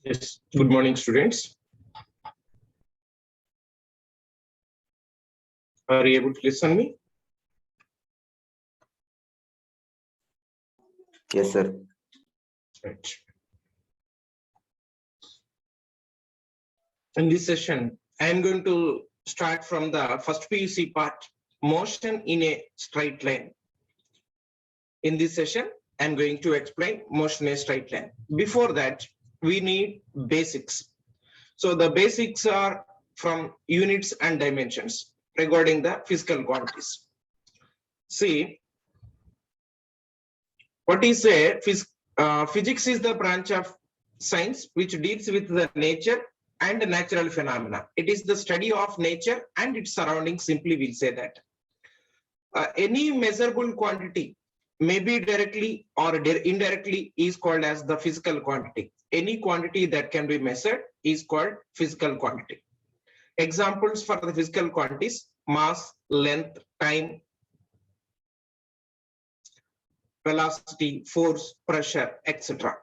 Yes, good morning, students. Are you able to listen me? Yes, sir. Right. In this session, I am going to start from the first PUC part, motion in a straight line. In this session, I am going to explain motion in a straight line. Before that, we need basics. So the basics are from units and dimensions regarding the physical quantities. See, what is a physics is the branch of science which deals with the nature and natural phenomena. It is the study of nature and its surroundings, simply we'll say that. Any measurable quantity, maybe directly or indirectly, is called as the physical quantity. Any quantity that can be measured is called physical quantity. Examples for the physical quantities: mass, length, time, velocity, force, pressure, etc.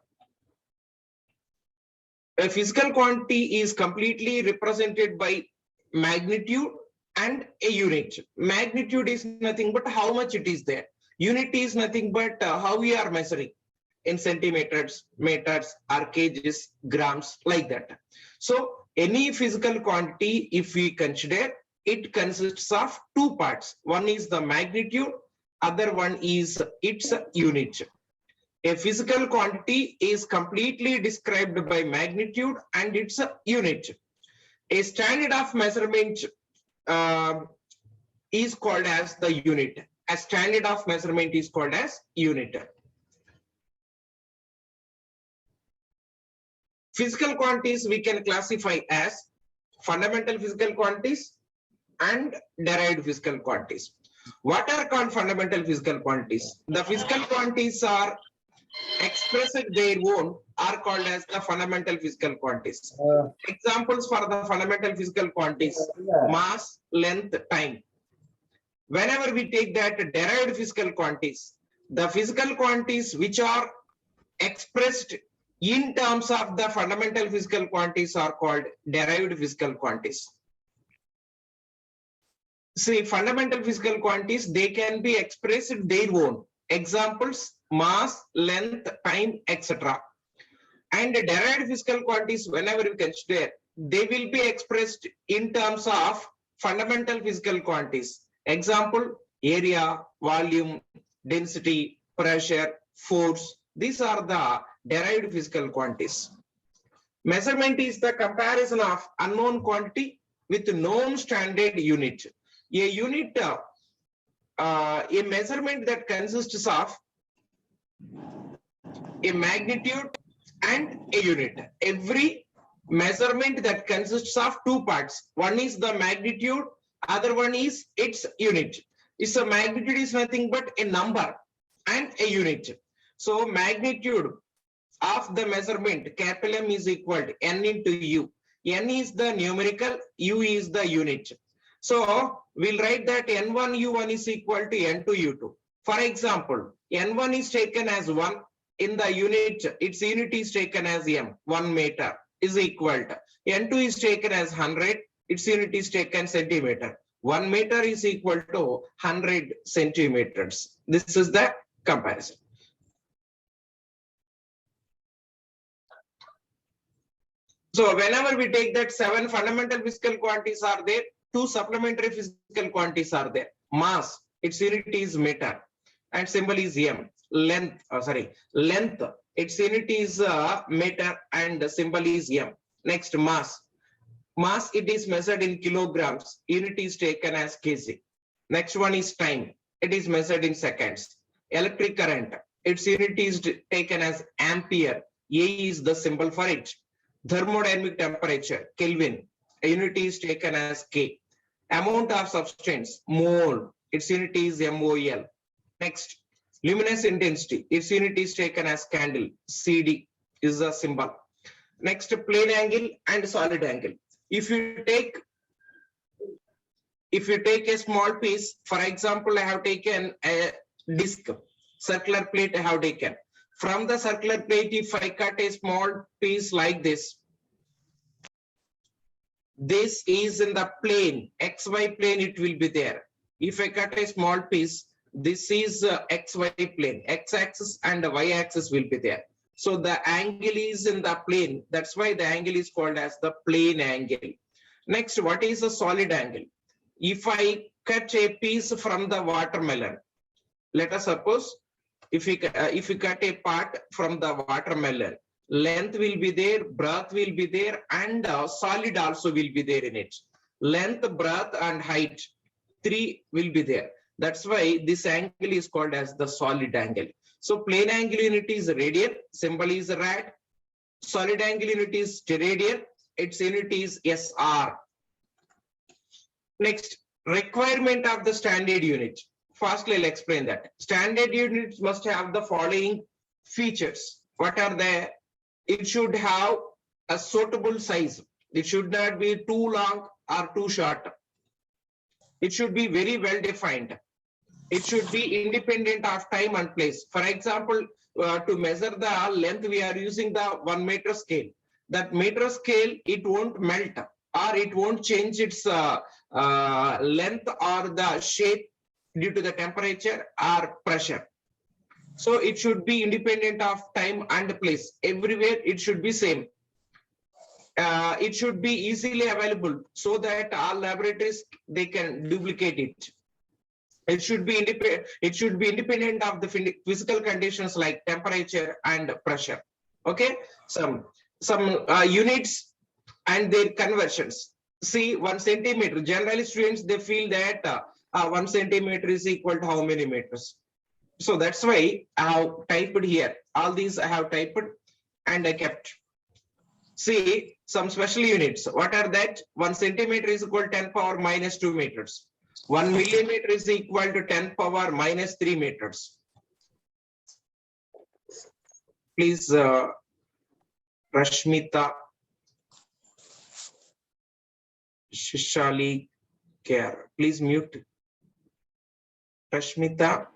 A physical quantity is completely represented by magnitude and a unit. Magnitude is nothing but how much it is there. Unit is nothing but how we are measuring in centimeters, meters, or kgs, grams, like that. So any physical quantity, if we consider, it consists of two parts. One is the magnitude, other one is its unit. A physical quantity is completely described by magnitude and its unit. A standard of measurement is called as the unit. A standard of measurement is called as unit. Physical quantities we can classify as fundamental physical quantities and derived physical quantities. What are called fundamental physical quantities? The physical quantities are expressed their own are called as the fundamental physical quantities. Examples for the fundamental physical quantities: mass, length, time. Whenever we take that derived physical quantities, the physical quantities which are expressed in terms of the fundamental physical quantities are called derived physical quantities. See, fundamental physical quantities, they can be expressed their own. Examples: mass, length, time, etc. And derived physical quantities, whenever we consider, they will be expressed in terms of fundamental physical quantities. Example: area, volume, density, pressure, force. These are the derived physical quantities. Measurement is the comparison of unknown quantity with known standard unit. A unit, a measurement that consists of a magnitude and a unit. Every measurement that consists of two parts. One is the magnitude, other one is its unit. Its a magnitude is nothing but a number and a unit. So magnitude of the measurement, capital M, is equal to N into U. N is the numerical, U is the unit. So we'll write that N1 U1 is equal to N2 U2. For example, N1 is taken as 1. In the unit, its unit is taken as M, 1 meter, is equal to N2 is taken as 100, its unit is taken centimeter. 1 meter is equal to 100 centimeters. This is the comparison. So whenever we take that 7 fundamental physical quantities are there, 2 supplementary physical quantities are there. Mass, its unit is meter and symbol is M. Length, length, its unit is meter and the symbol is M. Next, mass. Mass, it is measured in kilograms, unit is taken as kg. Next one is time, it is measured in seconds. Electric current, its unit is taken as ampere, A is the symbol for it. Thermodynamic temperature, Kelvin, a unit is taken as K. Amount of substance, mole, its unit is MOL. Next, luminous intensity, its unit is taken as candle, CD is the symbol. Next, plane angle and solid angle. If you take a small piece, for example, I have taken a disc, circular plate I have taken. From the circular plate, if I cut a small piece like this is in the plane, XY plane, it will be there. If I cut a small piece, this is XY plane, X axis and the Y axis will be there. So the angle is in the plane. That's why the angle is called as the plane angle. Next, what is a solid angle? If I cut a piece from the watermelon, let us suppose if we cut a part from the watermelon, length will be there, breadth will be there, and solid also will be there in it. Length, breadth, and height, 3 will be there. That's why this angle is called as the solid angle. So plane angle unit is radian, symbol is rad. Solid angle unit is steradian, its unit is SR. Next, requirement of the standard unit. Firstly, I'll explain that. Standard units must have the following features. What are they? It should have a suitable size. It should not be too long or too short. It should be very well defined. It should be independent of time and place. For example, to measure the length, we are using the 1 meter scale. That meter scale, it won't melt or it won't change its length or the shape due to the temperature or pressure. So it should be independent of time and place. Everywhere it should be same. It should be easily available so that all laboratories, they can duplicate it. It should be independent. It should be independent of the physical conditions like temperature and pressure. Okay, some units and their conversions. See, 1 centimeter. Generally, students, they feel that 1 centimeter is equal to how many meters. So that's why I have typed here. All these I have typed and I kept. See, some special units. What are that? 1 centimeter is equal to 10 power minus 2 meters. 1 millimeter is equal to 10 power minus 3 meters. Please, Rashmita Shishali Care. Please mute. Rashmita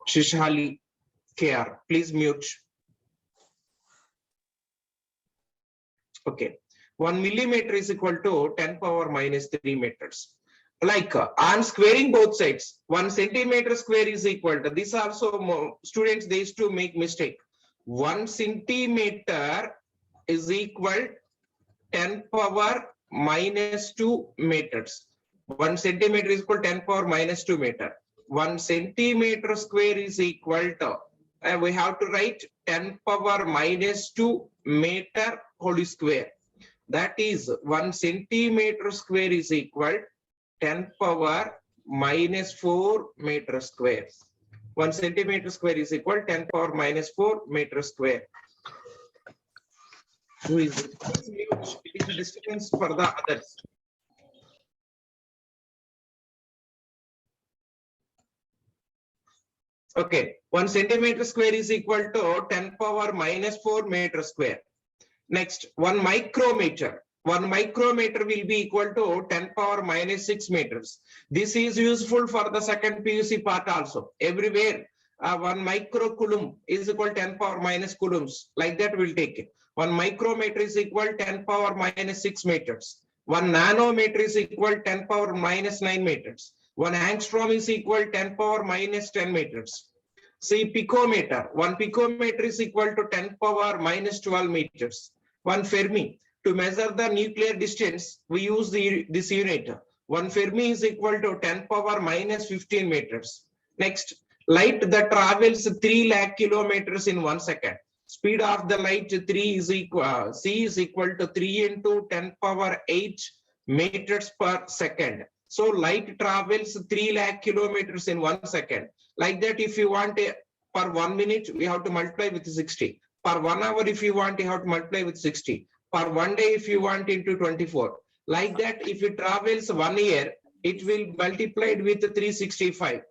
Shishali Care. Please mute. Okay. 1 millimeter is equal to 10 power minus 3 meters. Like I'm squaring both sides. 1 centimeter square is equal to this. Also, students, they used to make mistake. 1 centimeter is equal 10 power minus 2 meters. 1 centimeter is equal to 10 power minus 2 meter. 1 centimeter square is equal to, we have to write 10 power minus 2 meter whole square. That is 1 centimeter square is equal 10 power minus 4 meter square. 1 centimeter square is equal 10 power minus 4 meter square. Who is it? It is the distance for the others. Okay, 1 centimeter square is equal to 10 power minus 4 meter square. Next, 1 micrometer. 1 micrometer will be equal to 10 power minus 6 meters. This is useful for the second PUC part also. Everywhere, 1 microcoulomb is equal to 10 power minus coulombs. Like that we'll take it. 1 micrometer is equal to 10 power minus 6 meters. 1 nanometer is equal to 10 power minus 9 meters. 1 angstrom is equal to 10 power minus 10 meters. See, picometer. 1 picometer is equal to 10 power minus 12 meters. 1 Fermi. To measure the nuclear distance, we use this unit. 1 Fermi is equal to 10 power minus 15 meters. Next, light that travels 3 lakh kilometers in 1 second. Speed of the light C is equal to 3 into 10 power 8 meters per second. So light travels 3 lakh kilometers in 1 second. Like that, if you want per 1 minute, we have to multiply with 60. Per 1 hour, if you want, you have to multiply with 60. Per 1 day, if you want, into 24. Like that, if it travels 1 year, it will multiplied with 365.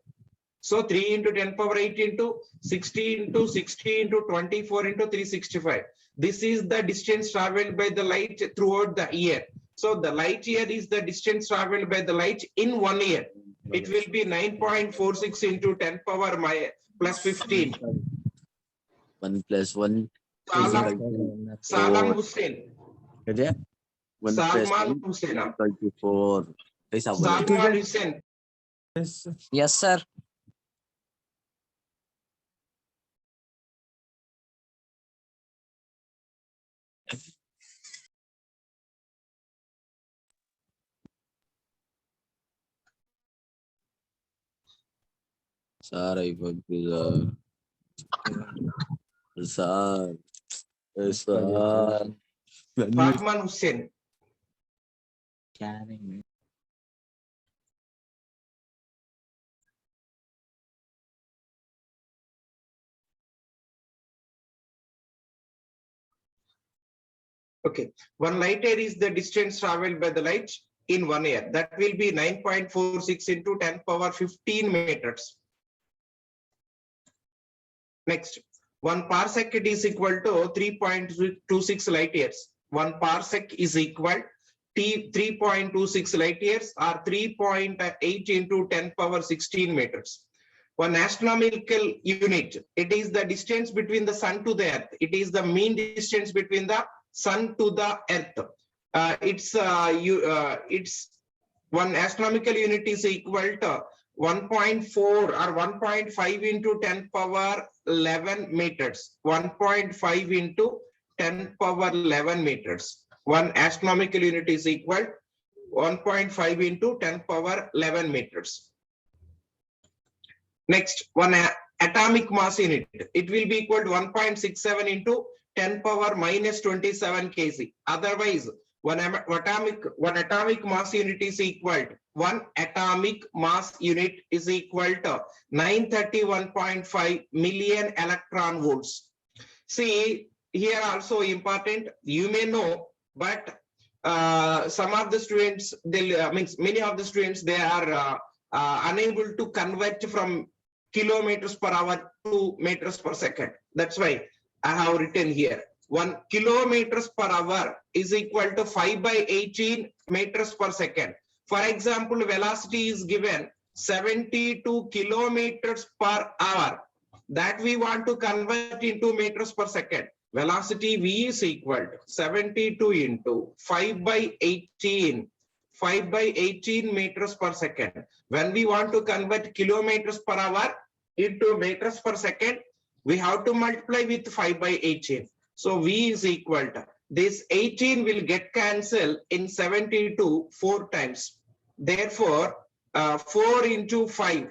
So 3 into 10 power 8 into 60 into 60 into 24 into 365. This is the distance traveled by the light throughout the year. So the light year is the distance traveled by the light in 1 year. It will be 9.46 into 10 power plus 15. 1 plus 1 Salam, Salam Hussein. 1 plus Salman 1 Hussein. equal to 4. कैसा बोला? Salman Hussein. Yes, sir. Sir, I forgot. Sir. Sir. Rahman Hussein. Okay, one light year is the distance traveled by the light in 1 year. That will be 9.46 into 10 power 15 meters. Next, 1 parsec is equal to 3.26 light years. 1 parsec is equal to 3.26 light years or 3.8 into 10 power 16 meters. One astronomical unit, it is the distance between the sun to the earth. It is the mean distance between the sun to the earth. It's one astronomical unit is equal to 1.4 or 1.5 into 10 power 11 meters. 1.5 into 10 power 11 meters. One astronomical unit is equal 1.5 into 10 power 11 meters. Next, one atomic mass unit. It will be equal to 1.67 into 10 power minus 27 kg. Otherwise, one atomic mass unit is equal to 1 atomic mass unit is equal to 931.5 million electron volts. See, here also important, you may know, but some of the students, many of the students, they are unable to convert from kilometers per hour to meters per second. That's why I have written here 1 kilometers per hour is equal to 5 by 18 meters per second. For example, velocity is given 72 kilometers per hour. That we want to convert into meters per second. Velocity V is equal to 72 into 5 by 18. 5 by 18 meters per second. When we want to convert kilometers per hour into meters per second, we have to multiply with 5 by 18. So V is equal to, this 18 will get cancelled in 72 4 times. Therefore, 4 into 5,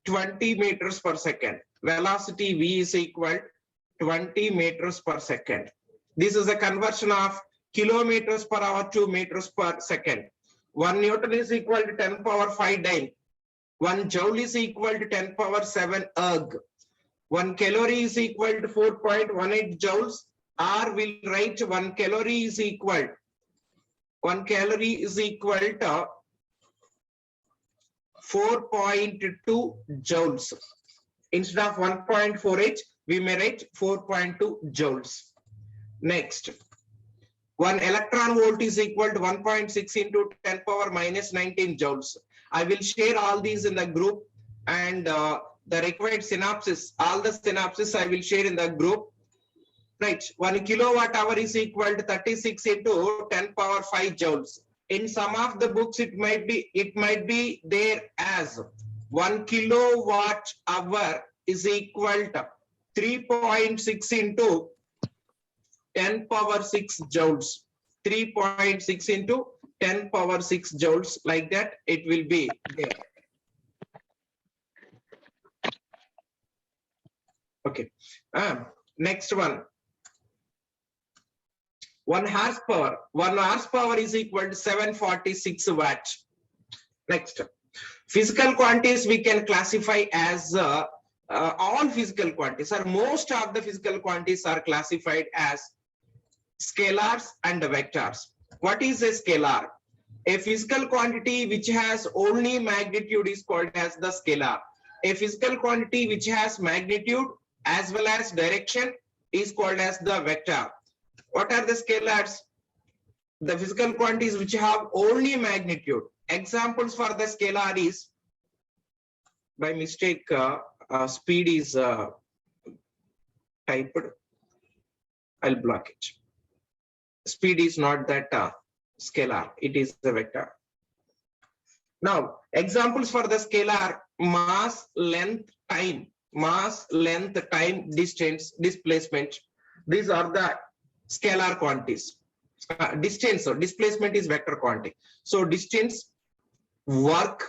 20 meters per second. Velocity V is equal to 20 meters per second. This is a conversion of kilometers per hour to meters per second. 1 Newton is equal to 10 power 5 dyne. 1 joule is equal to 10 power 7 erg. 1 calorie is equal to 4.18 joules, or we'll write 1 calorie is equal to 4.2 joules. Instead of 1.48, we may write 4.2 joules. Next, 1 electron volt is equal to 1.6 into 10 power minus 19 joules. I will share all these in the group, and the required synopsis, all the synopsis I will share in the group. Right, 1 kilowatt hour is equal to 36 into 10 power 5 joules. In some of the books, it might be there as 1 kilowatt hour is equal to 3.6 into 10 power 6 joules. 3.6 into 10 power 6 joules, like that it will be there. Okay. Next one. 1 horsepower. 1 horsepower is equal to 746 watts. Next. Physical quantities we can classify as all physical quantities, or most of the physical quantities are classified as scalars and vectors. What is a scalar? A physical quantity which has only magnitude is called as the scalar. A physical quantity which has magnitude as well as direction is called as the vector. What are the scalars? The physical quantities which have only magnitude. Examples for the scalar is by mistake speed is typed. I'll block it. Speed is not that scalar, it is the vector. Now, examples for the scalar: mass, length, time. Mass, length, time, distance, displacement. These are the scalar quantities. Distance or displacement is vector quantity. So distance, work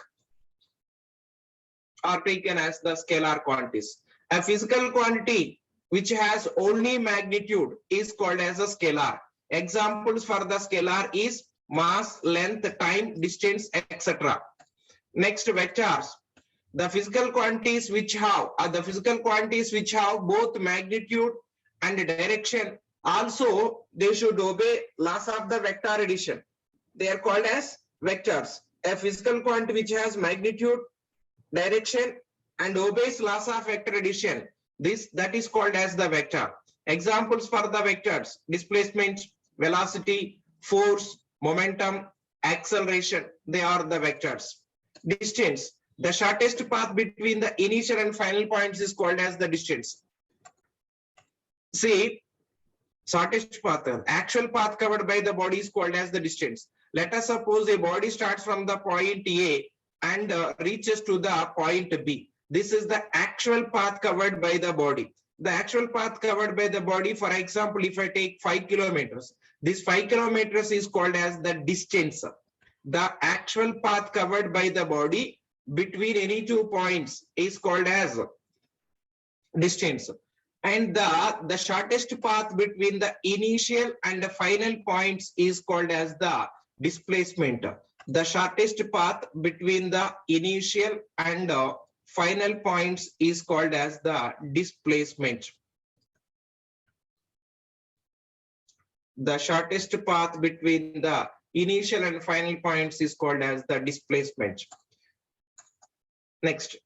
are taken as the scalar quantities. A physical quantity which has only magnitude is called as a scalar. Examples for the scalar is mass, length, time, distance, etc. Next, vectors. The physical quantities which have both magnitude and direction, also they should obey laws of the vector addition. They are called as vectors. A physical quantity which has magnitude, direction, and obeys laws of vector addition, that is called as the vector. Examples for the vectors: displacement, velocity, force, momentum, acceleration. They are the vectors. Distance. The shortest path between the initial and final points is called as the distance. See, shortest path, actual path covered by the body is called as the distance. Let us suppose a body starts from the point A and reaches to the point B. This is the actual path covered by the body. The actual path covered by the body, for example, if I take 5 kilometers, this 5 kilometers is called as the distance. The actual path covered by the body between any 2 points is called as distance. And the shortest path between the initial and the final points is called as the displacement. The shortest path between the initial and final points is called as the displacement. The shortest path between the initial and final points is called as the displacement. Next,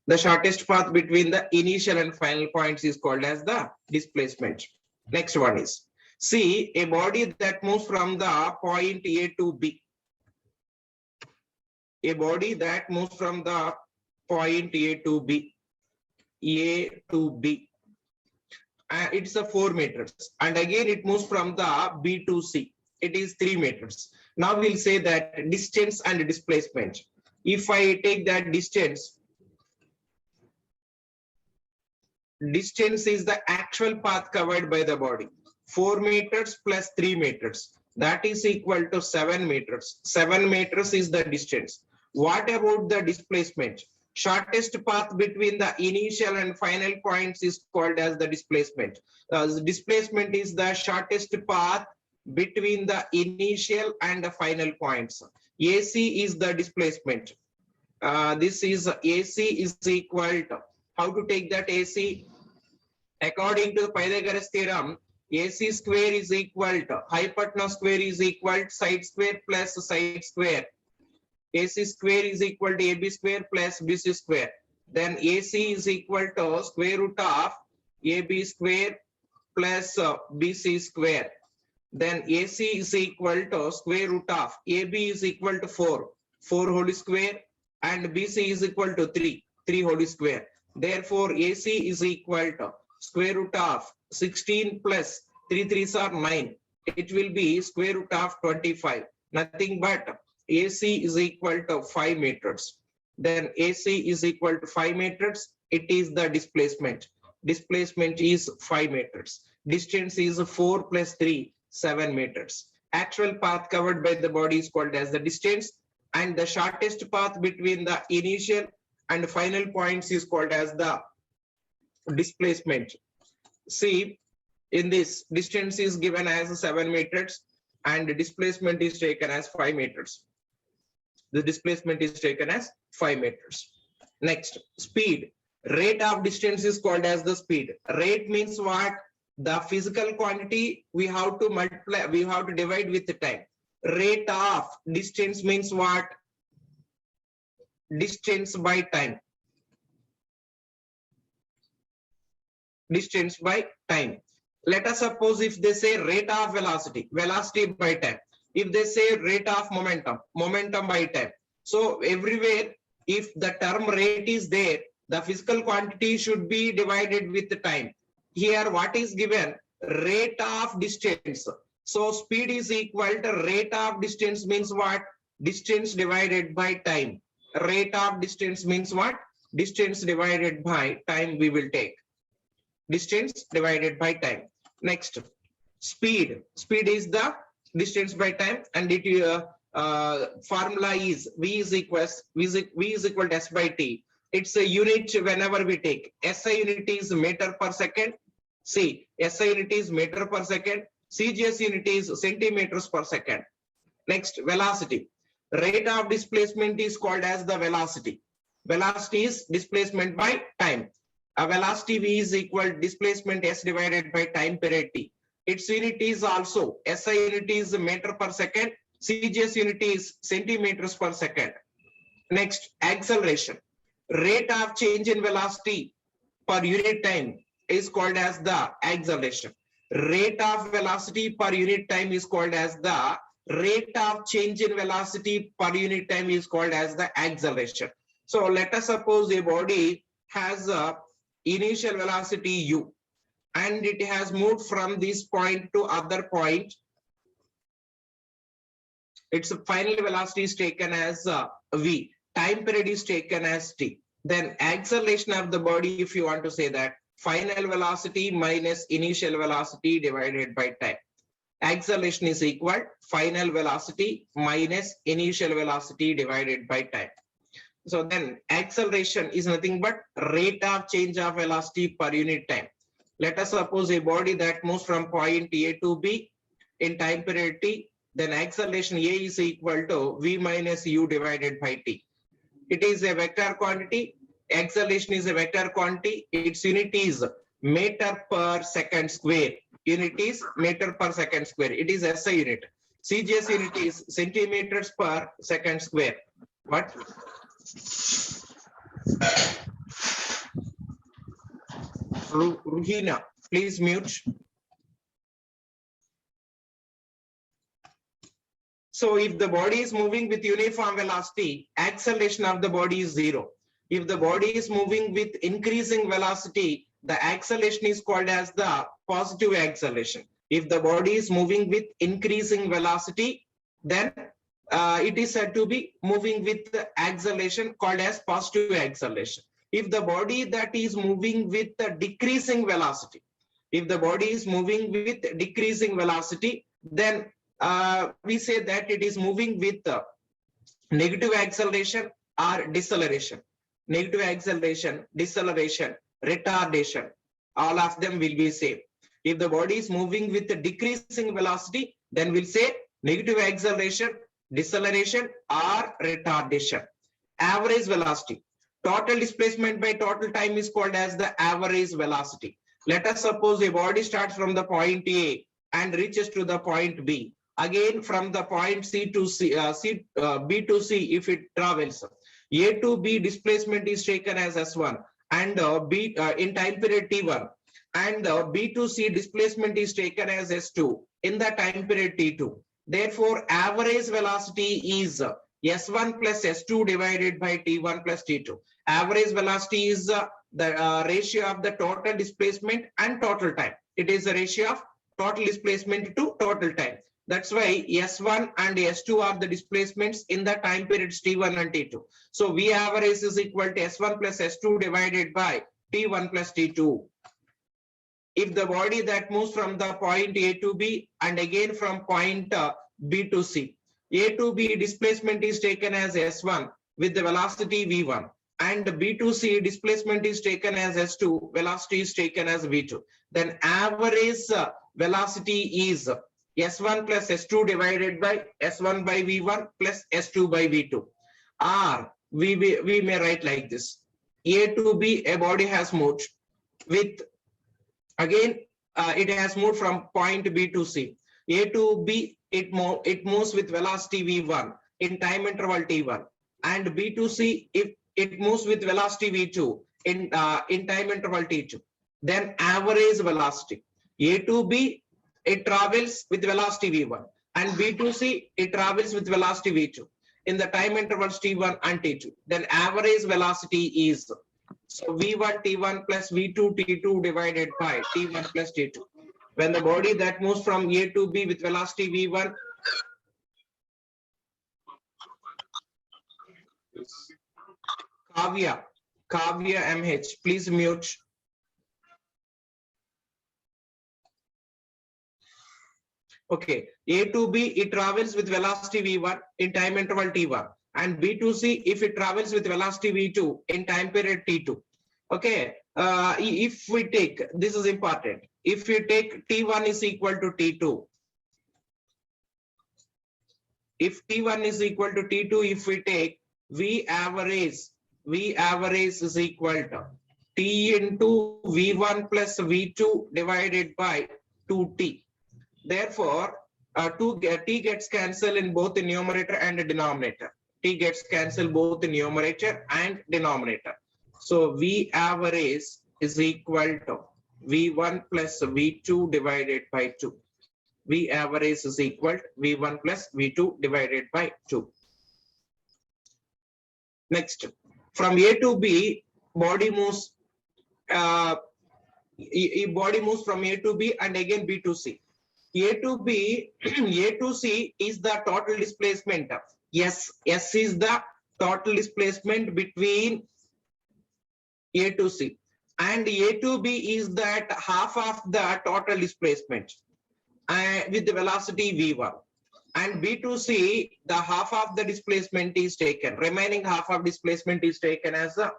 the shortest path between the initial and final points is called as the displacement. Next one is, see, a body that moves from the point A to B. A body that moves from the point A to B. A to B. It's a 4 meters. And again, it moves from the B to C. It is 3 meters. Now we'll say that distance and displacement. If I take that distance is the actual path covered by the body. 4 meters plus 3 meters. That is equal to 7 meters. 7 meters is the distance. What about the displacement? Shortest path between the initial and final points is called as the displacement. The displacement is the shortest path between the initial and the final points. AC is the displacement. This is AC is equal to, how to take that AC? According to the Pythagoras theorem, AC square is equal to hypotenuse square is equal to side square plus side square. AC square is equal to AB square plus BC square. Then AC is equal to square root of AB square plus BC square. Then AC is equal to square root of AB is equal to 4 whole square, and BC is equal to 3 whole square. Therefore, AC is equal to square root of 16 plus 3 3s are 9. It will be square root of 25. Nothing but AC is equal to 5 meters. Then AC is equal to 5 meters. It is the displacement. Displacement is 5 meters. Distance is 4 plus 3, 7 meters. Actual path covered by the body is called as the distance, and the shortest path between the initial and final points is called as the displacement. See, in this, distance is given as 7 meters and displacement is taken as 5 meters. The displacement is taken as 5 meters. Next, speed. Rate of distance is called as the speed. Rate means what? The physical quantity we have to multiply, we have to divide with the time. Rate of distance means what? Distance by time. Distance by time. Let us suppose if they say rate of velocity, velocity by time. If they say rate of momentum, momentum by time. So everywhere if the term rate is there, the physical quantity should be divided with the time. Here what is given? Rate of distance. So speed is equal to rate of distance means what? Distance divided by time. Rate of distance means what? Distance divided by time we will take. Distance divided by time. Next, speed. Speed is the distance by time, and it formula is V is equal to S by T. It's a unit whenever we take. SI unit is meter per second. SI unit is meter per second. CGS unit is centimeters per second. Next, velocity. Rate of displacement is called as the velocity. Velocity is displacement by time. A velocity V is equal to displacement S divided by time period T. Its unit is also SI unit is meter per second. CGS unit is centimeters per second. Next, acceleration. Rate of change in velocity per unit time is called as the acceleration. Rate of velocity per unit time is called as the rate of change in velocity per unit time is called as the acceleration. So let us suppose a body has a initial velocity u and it has moved from this point to other point. Its final velocity is taken as v. Time period is taken as t. Then acceleration of the body, if you want to say that, final velocity minus initial velocity divided by time. Acceleration is equal final velocity minus initial velocity divided by time. So then acceleration is nothing but rate of change of velocity per unit time. Let us suppose a body that moves from point A to B in time period t, then acceleration A is equal to V minus U divided by t. It is a vector quantity. Acceleration is a vector quantity. Its unit is meter per second square. Unit is meter per second square. It is SI unit. CGS unit is centimeters per second square. What? Ruhina, please mute. So if the body is moving with uniform velocity, acceleration of the body is zero. If the body is moving with increasing velocity, the acceleration is called as the positive acceleration. If the body is moving with increasing velocity, then it is said to be moving with the acceleration called as positive acceleration. If the body that is moving with the decreasing velocity, if the body is moving with decreasing velocity, then we say that it is moving with negative acceleration or deceleration. Negative acceleration, deceleration, retardation, all of them will be same. If the body is moving with a decreasing velocity, then we'll say negative acceleration, deceleration, or retardation. Average velocity. Total displacement by total time is called as the average velocity. Let us suppose a body starts from the point A and reaches to the point B. Again, from the point C to C, B to C, if it travels, A to B displacement is taken as S1 and B in time period T1, and B to C displacement is taken as S2 in the time period T2. Therefore, average velocity is S1 plus S2 divided by T1 plus T2. Average velocity is the ratio of the total displacement and total time. It is the ratio of total displacement to total time. That's why S1 and S2 are the displacements in the time periods T1 and T2. So V average is equal to S1 plus S2 divided by T1 plus T2. If the body that moves from the point A to B and again from point B to C, A to B displacement is taken as S1 with the velocity V1, and B to C displacement is taken as S2, velocity is taken as V2. Then average velocity is S1 plus S2 divided by S1 by V1 plus S2 by V2. Or we may write like this. A to B, a body has moved with, again, it has moved from point B to C. A to B, it moves with velocity V1 in time interval T1. And B to C, if it moves with velocity V2 in time interval T2. Then average velocity. A to B, it travels with velocity V1, and B to C, it travels with velocity V2. in the time intervals T1 and T2. Then average velocity is, so V1 T1 plus V2 T2 divided by T1 plus T2. When the body that moves from A to B with velocity V1, Kavya MH, please mute. Okay, A to B, it travels with velocity V1 in time interval T1, and B to C, if it travels with velocity V2 in time period T2. Okay, if we take, this is important, if we take T1 is equal to T2, if T1 is equal to T2, if we take V average is equal to T into V1 plus V2 divided by 2T. Therefore, T gets cancelled in both the numerator and the denominator. T gets cancelled both the numerator and denominator. So V average is equal to V1 plus V2 divided by 2. V average is equal to V1 plus V2 divided by 2. Next, from A to B, body moves from A to B and again B to C. A to B, A to C is the total displacement. Yes, S is the total displacement between A to C, and A to B is that half of the total displacement with the velocity V1, and B to C, the half of the displacement is taken, remaining half of displacement is taken as a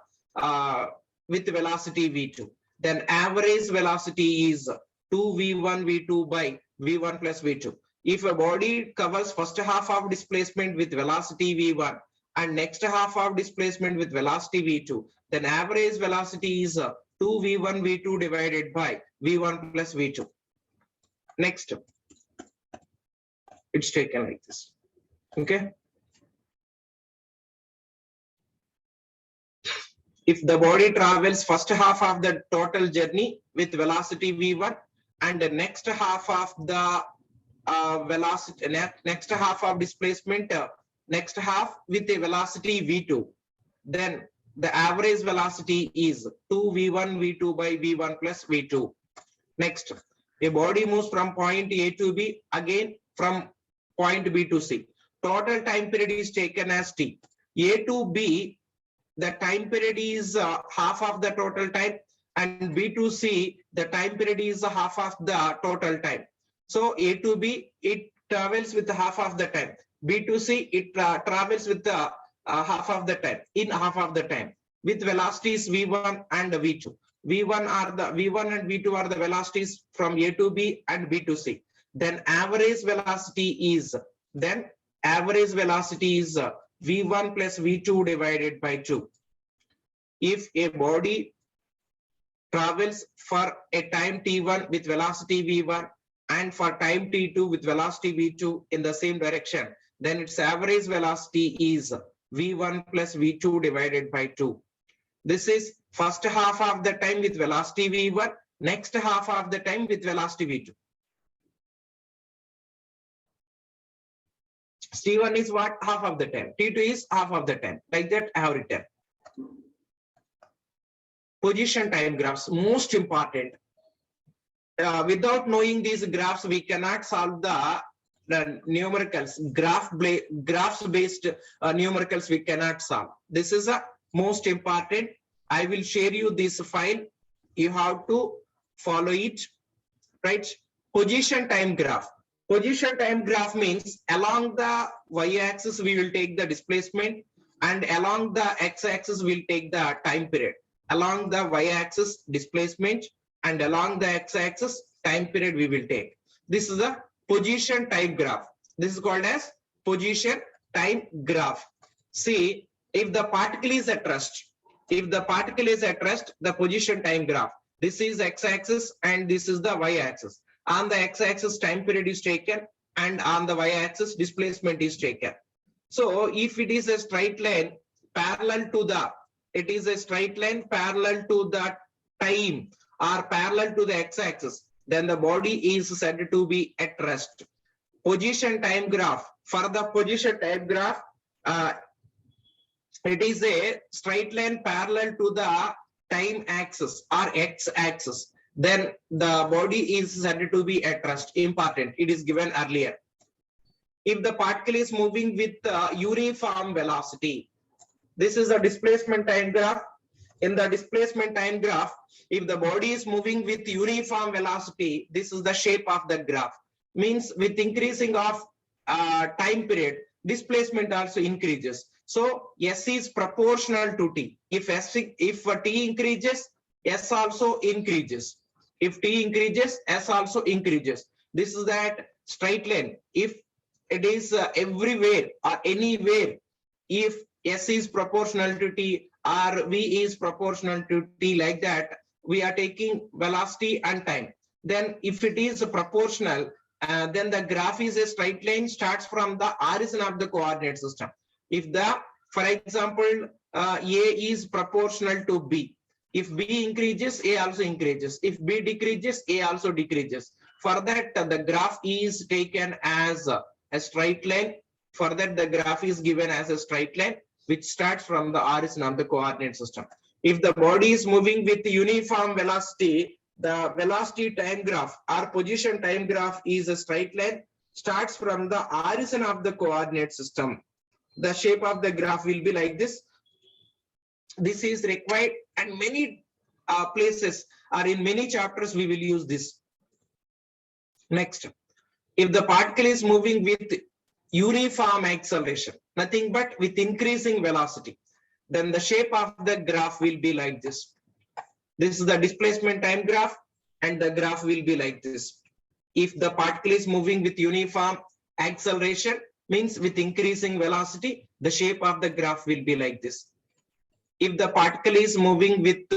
with the velocity V2. Then average velocity is 2V1 V2 by V1 plus V2. If a body covers first half of displacement with velocity V1 and next half of displacement with velocity V2, then average velocity is 2V1 V2 divided by V1 plus V2. Next, it's taken like this. Okay. If the body travels first half of the total journey with velocity V1 and the next half of the velocity, next half of displacement, next half with a velocity V2, then the average velocity is 2V1 V2 by V1 plus V2. Next, a body moves from point A to B, again from point B to C. Total time period is taken as T. A to B, the time period is half of the total time, and B to C, the time period is half of the total time. So A to B, it travels with half of the time. B to C, it travels with the half of the time, in half of the time, with velocities V1 and V2. V1 and V2 are the velocities from A to B and B to C. Then average velocity is V1 plus V2 divided by 2. If a body travels for a time T1 with velocity V1 and for time T2 with velocity V2 in the same direction, then its average velocity is V1 plus V2 divided by 2. This is first half of the time with velocity V1, next half of the time with velocity V2. T1 is what? Half of the time. T2 is half of the time. Like that, I have written. Position time graphs, most important. Without knowing these graphs, we cannot solve the numericals. Graphs based numericals we cannot solve. This is a most important. I will share you this file. You have to follow it, right? Position time graph. Position time graph means along the y-axis we will take the displacement, and along the x-axis we will take the time period. Along the y-axis displacement, and along the x-axis time period we will take. This is a position time graph. This is called as position time graph. See, if the particle is at rest, the position time graph, this is x-axis and this is the y-axis. On the x-axis time period is taken, and on the y-axis displacement is taken. So if it is a straight line parallel to the, time or parallel to the x-axis, then the body is said to be at rest. Position time graph. For the position time graph, it is a straight line parallel to the time axis or x-axis, then the body is said to be at rest. Important, it is given earlier. If the particle is moving with uniform velocity, this is a displacement time graph. In the displacement time graph, if the body is moving with uniform velocity, this is the shape of the graph. Means with increasing of time period, displacement also increases. So S is proportional to T. If T increases, S also increases. If T increases, S also increases. This is that straight line. If it is everywhere or anywhere, if S is proportional to T or V is proportional to T, like that, we are taking velocity and time. Then if it is proportional, then the graph is a straight line, starts from the origin of the coordinate system. If the, for example, A is proportional to B, if B increases, A also increases. If B decreases, A also decreases. For that, the graph is taken as a straight line. For that, the graph is given as a straight line, which starts from the origin of the coordinate system. If the body is moving with uniform velocity, the velocity time graph or position time graph is a straight line, starts from the origin of the coordinate system. The shape of the graph will be like this. This is required, and many places or in many chapters we will use this. Next, if the particle is moving with uniform acceleration, nothing but with increasing velocity, then the shape of the graph will be like this. This is the displacement time graph, and the graph will be like this. If the particle is moving with uniform acceleration, means with increasing velocity, the shape of the graph will be like this. If the particle is moving with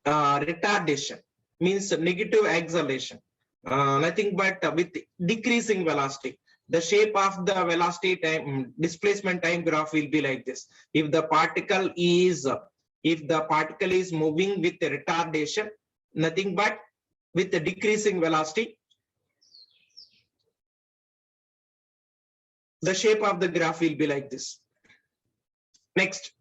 retardation, means negative acceleration, nothing but with decreasing velocity, the shape of the velocity time displacement time graph will be like this. If the particle is moving with retardation, nothing but with the decreasing velocity, the shape of the graph will be like this. Next,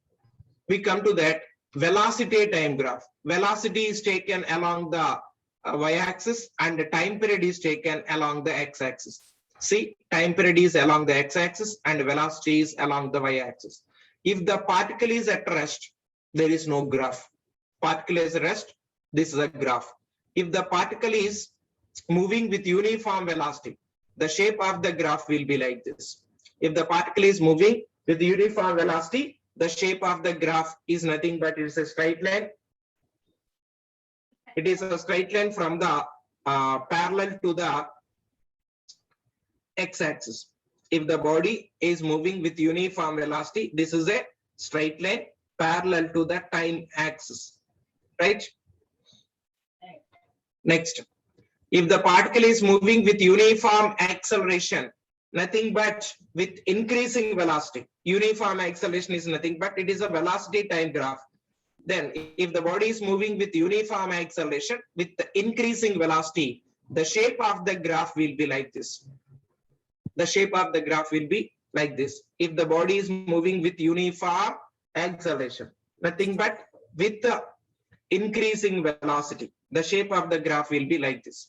we come to that velocity time graph. Velocity is taken along the y-axis and the time period is taken along the x-axis. See, time period is along the x-axis and velocity is along the y-axis. If the particle is at rest, there is no graph. Particle is at rest, this is a graph. If the particle is moving with uniform velocity, the shape of the graph will be like this. If the particle is moving with uniform velocity, the shape of the graph is nothing but it's a straight line. It is a straight line from the parallel to the x-axis. If the body is moving with uniform velocity, this is a straight line parallel to the time axis, right? Next, if the particle is moving with uniform acceleration, nothing but with increasing velocity, uniform acceleration is nothing but it is a velocity time graph. Then if the body is moving with uniform acceleration with the increasing velocity, the shape of the graph will be like this. The shape of the graph will be like this. If the body is moving with uniform acceleration, nothing but with the increasing velocity, the shape of the graph will be like this.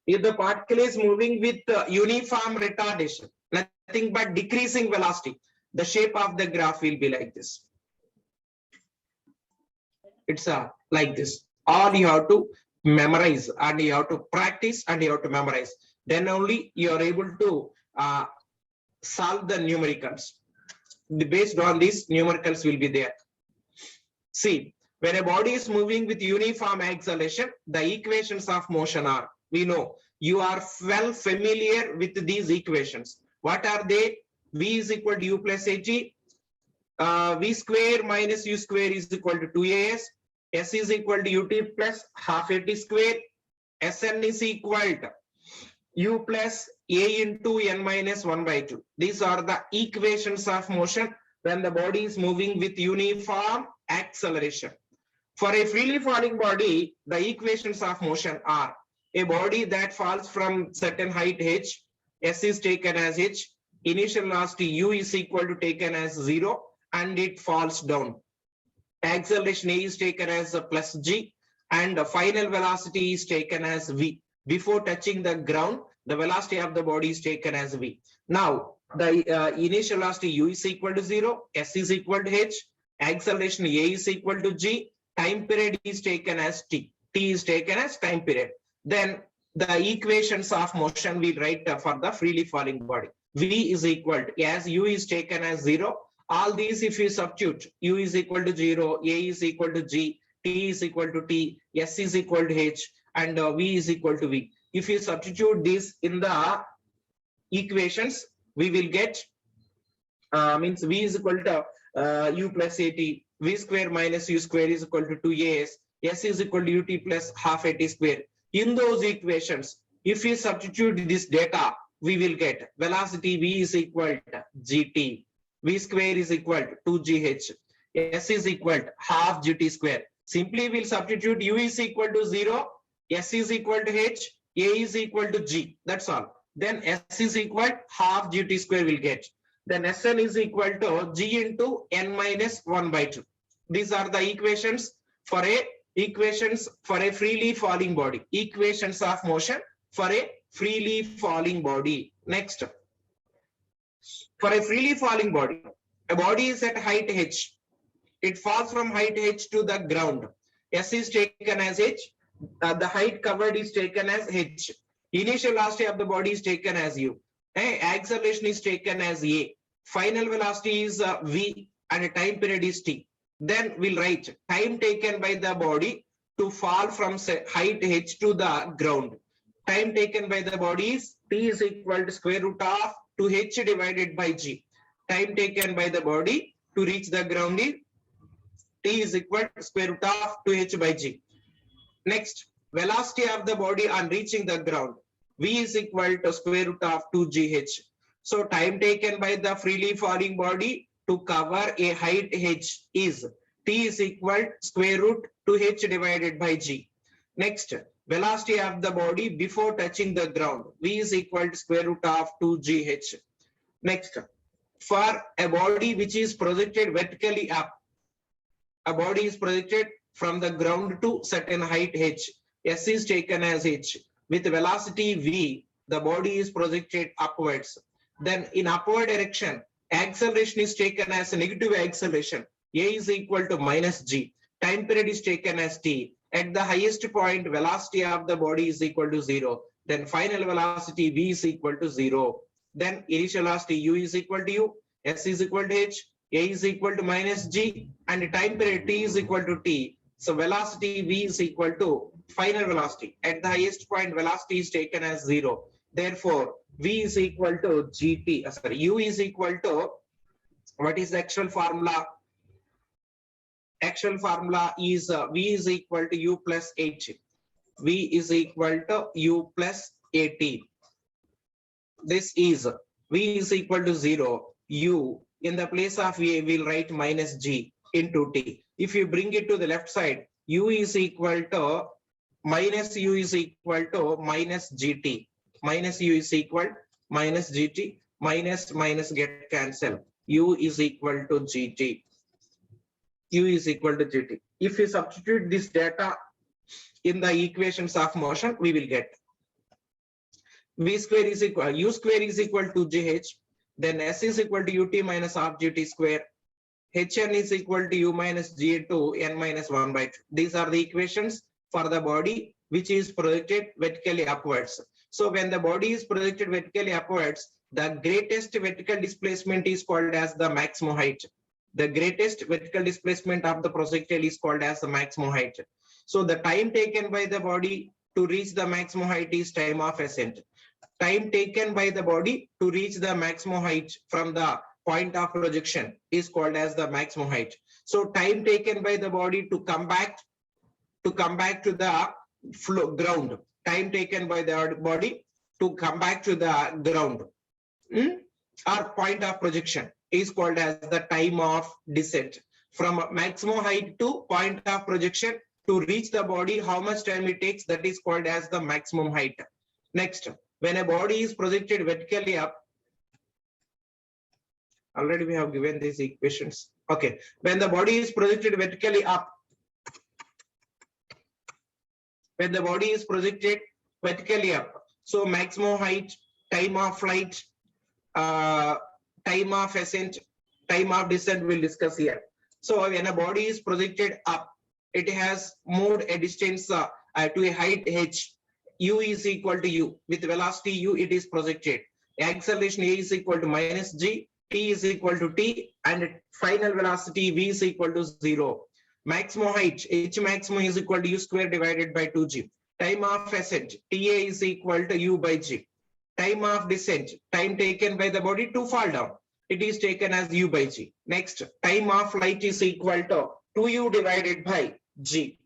If the particle is moving with uniform retardation, nothing but decreasing velocity, the shape of the graph will be like this. It's like this. All you have to memorize and you have to practice and you have to memorize. Then only you are able to solve the numericals. Based on these, numericals will be there. See, when a body is moving with uniform acceleration, the equations of motion are, we know, you are well familiar with these equations. What are they? V is equal to u plus at. V square minus u square is equal to 2as. S is equal to ut plus half at square. Sn is equal to u plus a into n minus 1 by 2. These are the equations of motion when the body is moving with uniform acceleration. For a freely falling body, the equations of motion are a body that falls from certain height h, s is taken as h, initial velocity u is equal to taken as 0 and it falls down. Acceleration a is taken as a plus g and the final velocity is taken as v. Before touching the ground, the velocity of the body is taken as v. Now, the initial velocity u is equal to 0, s is equal to h, acceleration a is equal to g, time period is taken as t. T is taken as time period. Then the equations of motion we write for the freely falling body. V is equal to, as u is taken as 0, all these if you substitute, u is equal to 0, a is equal to g, t is equal to t, s is equal to h, and v is equal to v. If you substitute this in the equations, we will get means v is equal to u plus at, v square minus u square is equal to 2as, s is equal to ut plus half at square. In those equations, if we substitute this data, we will get velocity v is equal to gt, v square is equal to 2gh, s is equal to half gt square. Simply we'll substitute u is equal to 0, s is equal to h, a is equal to g. That's all. Then s is equal to half gt square will get. Then Sn is equal to g into n minus 1 by 2. These are the equations for a freely falling body. Equations of motion for a freely falling body. Next, for a freely falling body, a body is at height h. It falls from height h to the ground. S is taken as h. The height covered is taken as h. Initial velocity of the body is taken as u. Acceleration is taken as a. Final velocity is v and time period is t. Then we'll write time taken by the body to fall from height h to the ground. Time taken by the body is t is equal to square root of 2h divided by g. Time taken by the body to reach the ground is t is equal to square root of 2h by g. Next, velocity of the body on reaching the ground. V is equal to square root of 2gh. So time taken by the freely falling body to cover a height h is t is equal to square root 2h divided by g. Next, velocity of the body before touching the ground. V is equal to square root of 2gh. Next, for a body which is projected vertically up, a body is projected from the ground to certain height h. S is taken as h. With velocity v, the body is projected upwards. Then in upward direction, acceleration is taken as a negative acceleration. A is equal to minus g. Time period is taken as t. At the highest point, velocity of the body is equal to 0. Then final velocity v is equal to 0. Then initial velocity u is equal to u, s is equal to h, a is equal to minus g, and time period t is equal to t. So velocity v is equal to final velocity. At the highest point, velocity is taken as 0. Therefore, v is equal to gt. U is equal to, what is the actual formula? Actual formula is v is equal to u plus h. V is equal to u plus at. This is v is equal to 0. U in the place of a will write minus g into t. If you bring it to the left side, u is equal to minus u is equal to minus gt. Minus u is equal minus gt, minus get cancel. U is equal to gt. U is equal to gt. If you substitute this data in the equations of motion, we will get v square is equal, u square is equal to gh. Then s is equal to ut minus half gt square. Hn is equal to u minus g into n minus 1 by 2. These are the equations for the body which is projected vertically upwards. So when the body is projected vertically upwards, the greatest vertical displacement is called as the maximum height. The greatest vertical displacement of the projectile is called as the maximum height. So the time taken by the body to reach the maximum height is time of ascent. Time taken by the body to reach the maximum height from the point of projection is called as the maximum height. So time taken by the body to come back to the ground. Time taken by the body to come back to the ground or point of projection is called as the time of descent. From maximum height to point of projection to reach the body, how much time it takes, that is called as the maximum height. Next, when a body is projected vertically up, Already we have given these equations. Okay, when the body is projected vertically up, when the body is projected vertically up, so maximum height, time of flight, time of ascent, time of descent we'll discuss here. So when a body is projected up, it has moved a distance to a height h. U is equal to u. With velocity u, it is projected. Acceleration a is equal to minus g, t is equal to t, and final velocity v is equal to 0. Maximum height, h maximum is equal to u square divided by 2g. Time of ascent, ta is equal to u by g. Time of descent, time taken by the body to fall down, it is taken as u by g. Next, time of flight is equal to 2u divided by g.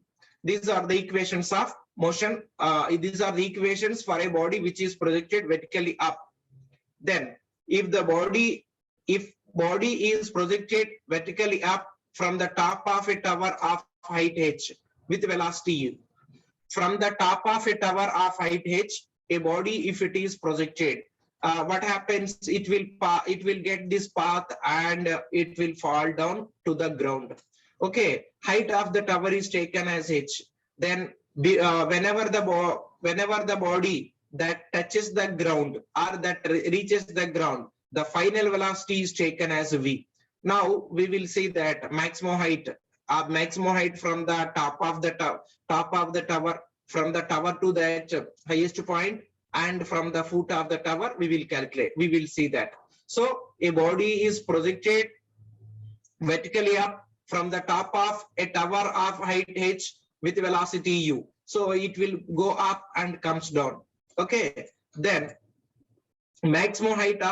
These are the equations of motion. These are the equations for a body which is projected vertically up. Then, if body is projected vertically up from the top of a tower of height h with velocity u, from the top of a tower of height h, a body, if it is projected, what happens? It will get this path and it will fall down to the ground. Okay, height of the tower is taken as h. Then whenever the body that touches the ground or that reaches the ground, the final velocity is taken as v. Now we will see that maximum height from the top of the tower, from the tower to that highest point, and from the foot of the tower we will calculate. We will see that. So a body is projected vertically up from the top of a tower of height h with velocity u. So it will go up and comes down. Okay. Then maximum height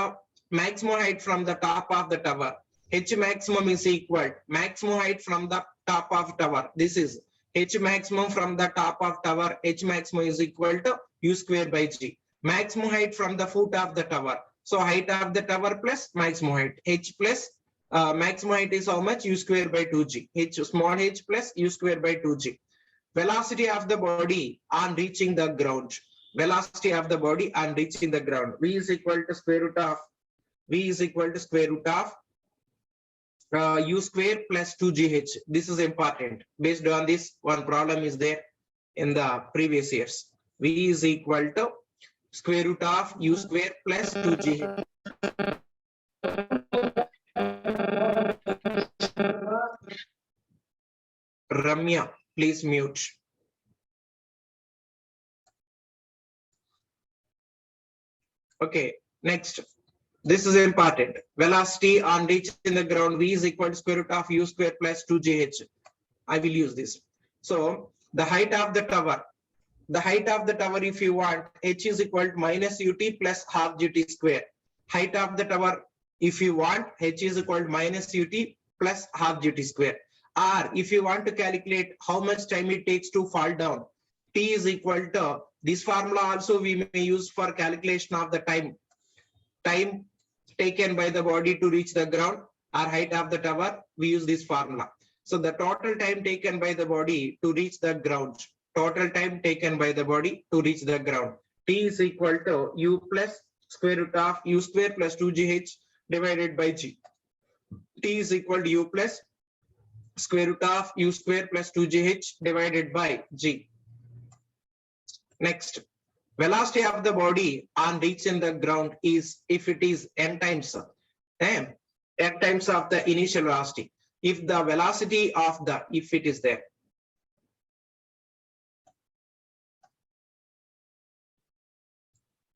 from the top of the tower, h maximum is equal maximum height from the top of tower. This is h maximum from the top of tower. H maximum is equal to u square by g. Maximum height from the foot of the tower. So height of the tower plus maximum height. H plus maximum height is how much? U square by 2g. H small h plus u square by 2g. Velocity of the body on reaching the ground. Velocity of the body on reaching the ground. V is equal to square root of u square plus 2gh. This is important. Based on this, one problem is there in the previous years. V is equal to square root of u square plus 2gh. Ramya, please mute. Okay, next. This is important. Velocity on reaching the ground, v is equal to square root of u square plus 2gh. I will use this. So the height of the tower, if you want, h is equal to minus ut plus half gt square. Height of the tower, if you want, h is equal to minus ut plus half gt square. Or if you want to calculate how much time it takes to fall down, t is equal to, this formula also we may use for calculation of the time taken by the body to reach the ground or height of the tower. We use this formula. So the total time taken by the body to reach the ground, t is equal to u plus square root of u square plus 2gh divided by g. T is equal to u plus square root of u square plus 2gh divided by g. Next, velocity of the body on reaching the ground is, if it is n times of the initial velocity. If the velocity of the, if it is there,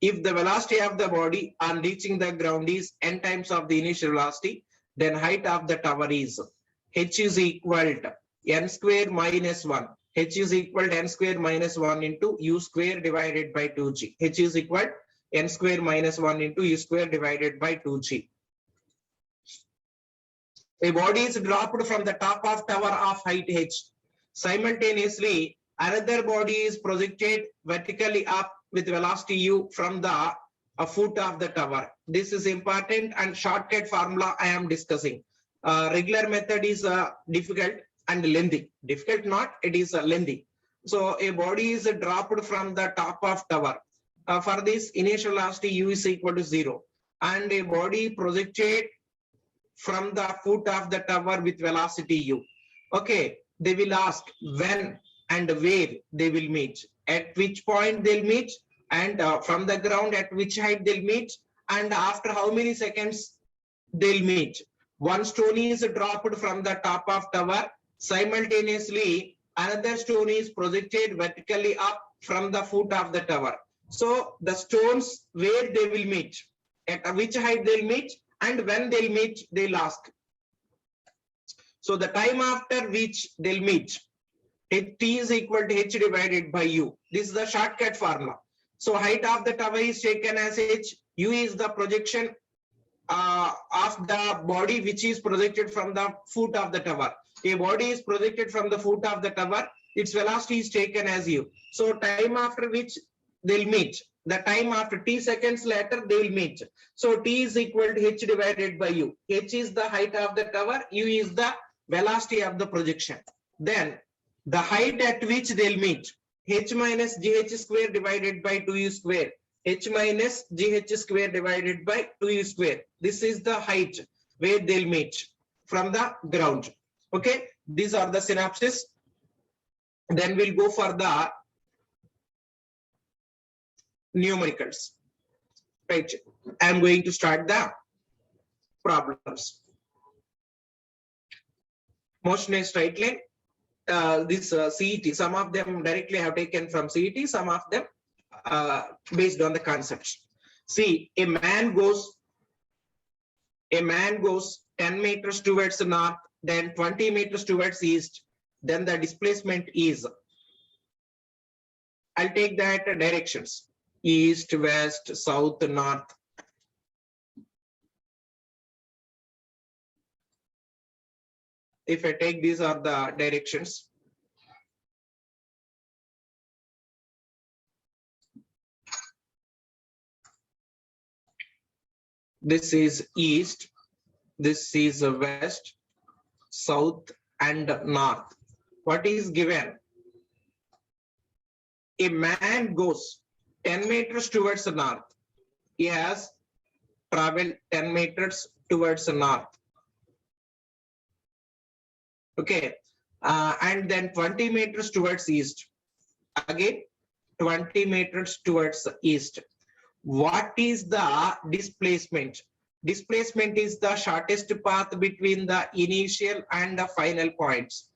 if the velocity of the body on reaching the ground is n times of the initial velocity, then height of the tower is h is equal to n square minus 1. H is equal to n square minus 1 into u square divided by 2g. H is equal to n square minus 1 into u square divided by 2g. A body is dropped from the top of tower of height h. Simultaneously, another body is projected vertically up with velocity u from the foot of the tower. This is important, and shortcut formula I am discussing. Regular method is difficult and lengthy. Difficult not, it is lengthy. So a body is dropped from the top of tower. For this, initial velocity u is equal to 0, and a body projected from the foot of the tower with velocity u. Okay, they will ask when and where they will meet, at which point they'll meet, and from the ground at which height they'll meet, and after how many seconds they'll meet. One stone is dropped from the top of tower. Simultaneously, another stone is projected vertically up from the foot of the tower. So the stones where they will meet, at which height they'll meet, and when they'll meet, they'll ask. So the time after which they'll meet, T is equal to H divided by U. This is the shortcut formula. So height of the tower is taken as H. U is the projection of the body which is projected from the foot of the tower. A body is projected from the foot of the tower. Its velocity is taken as U. So time after which they'll meet. The time after T seconds later they will meet. So T is equal to H divided by U. H is the height of the tower. U is the velocity of the projection. Then the height at which they'll meet. H minus GH square divided by 2U square. H minus GH square divided by 2U square. This is the height where they'll meet from the ground. Okay, these are the synopsis. Then we'll go for the numericals. Right, I'm going to start the problems. Motion is straight line. This CET, some of them directly have taken from CET, some of them based on the concepts. See, a man goes 10 meters towards the north, then 20 meters towards east, then the displacement is, I'll take that directions: east, west, south, north. If I take these are the directions. This is east, this is west, south, and north. What is given? A man goes 10 meters towards the north. He has traveled 10 meters towards the north. Okay, and then 20 meters towards east. Again, 20 meters towards the east. What is the displacement? Displacement is the shortest path between the initial and the final points.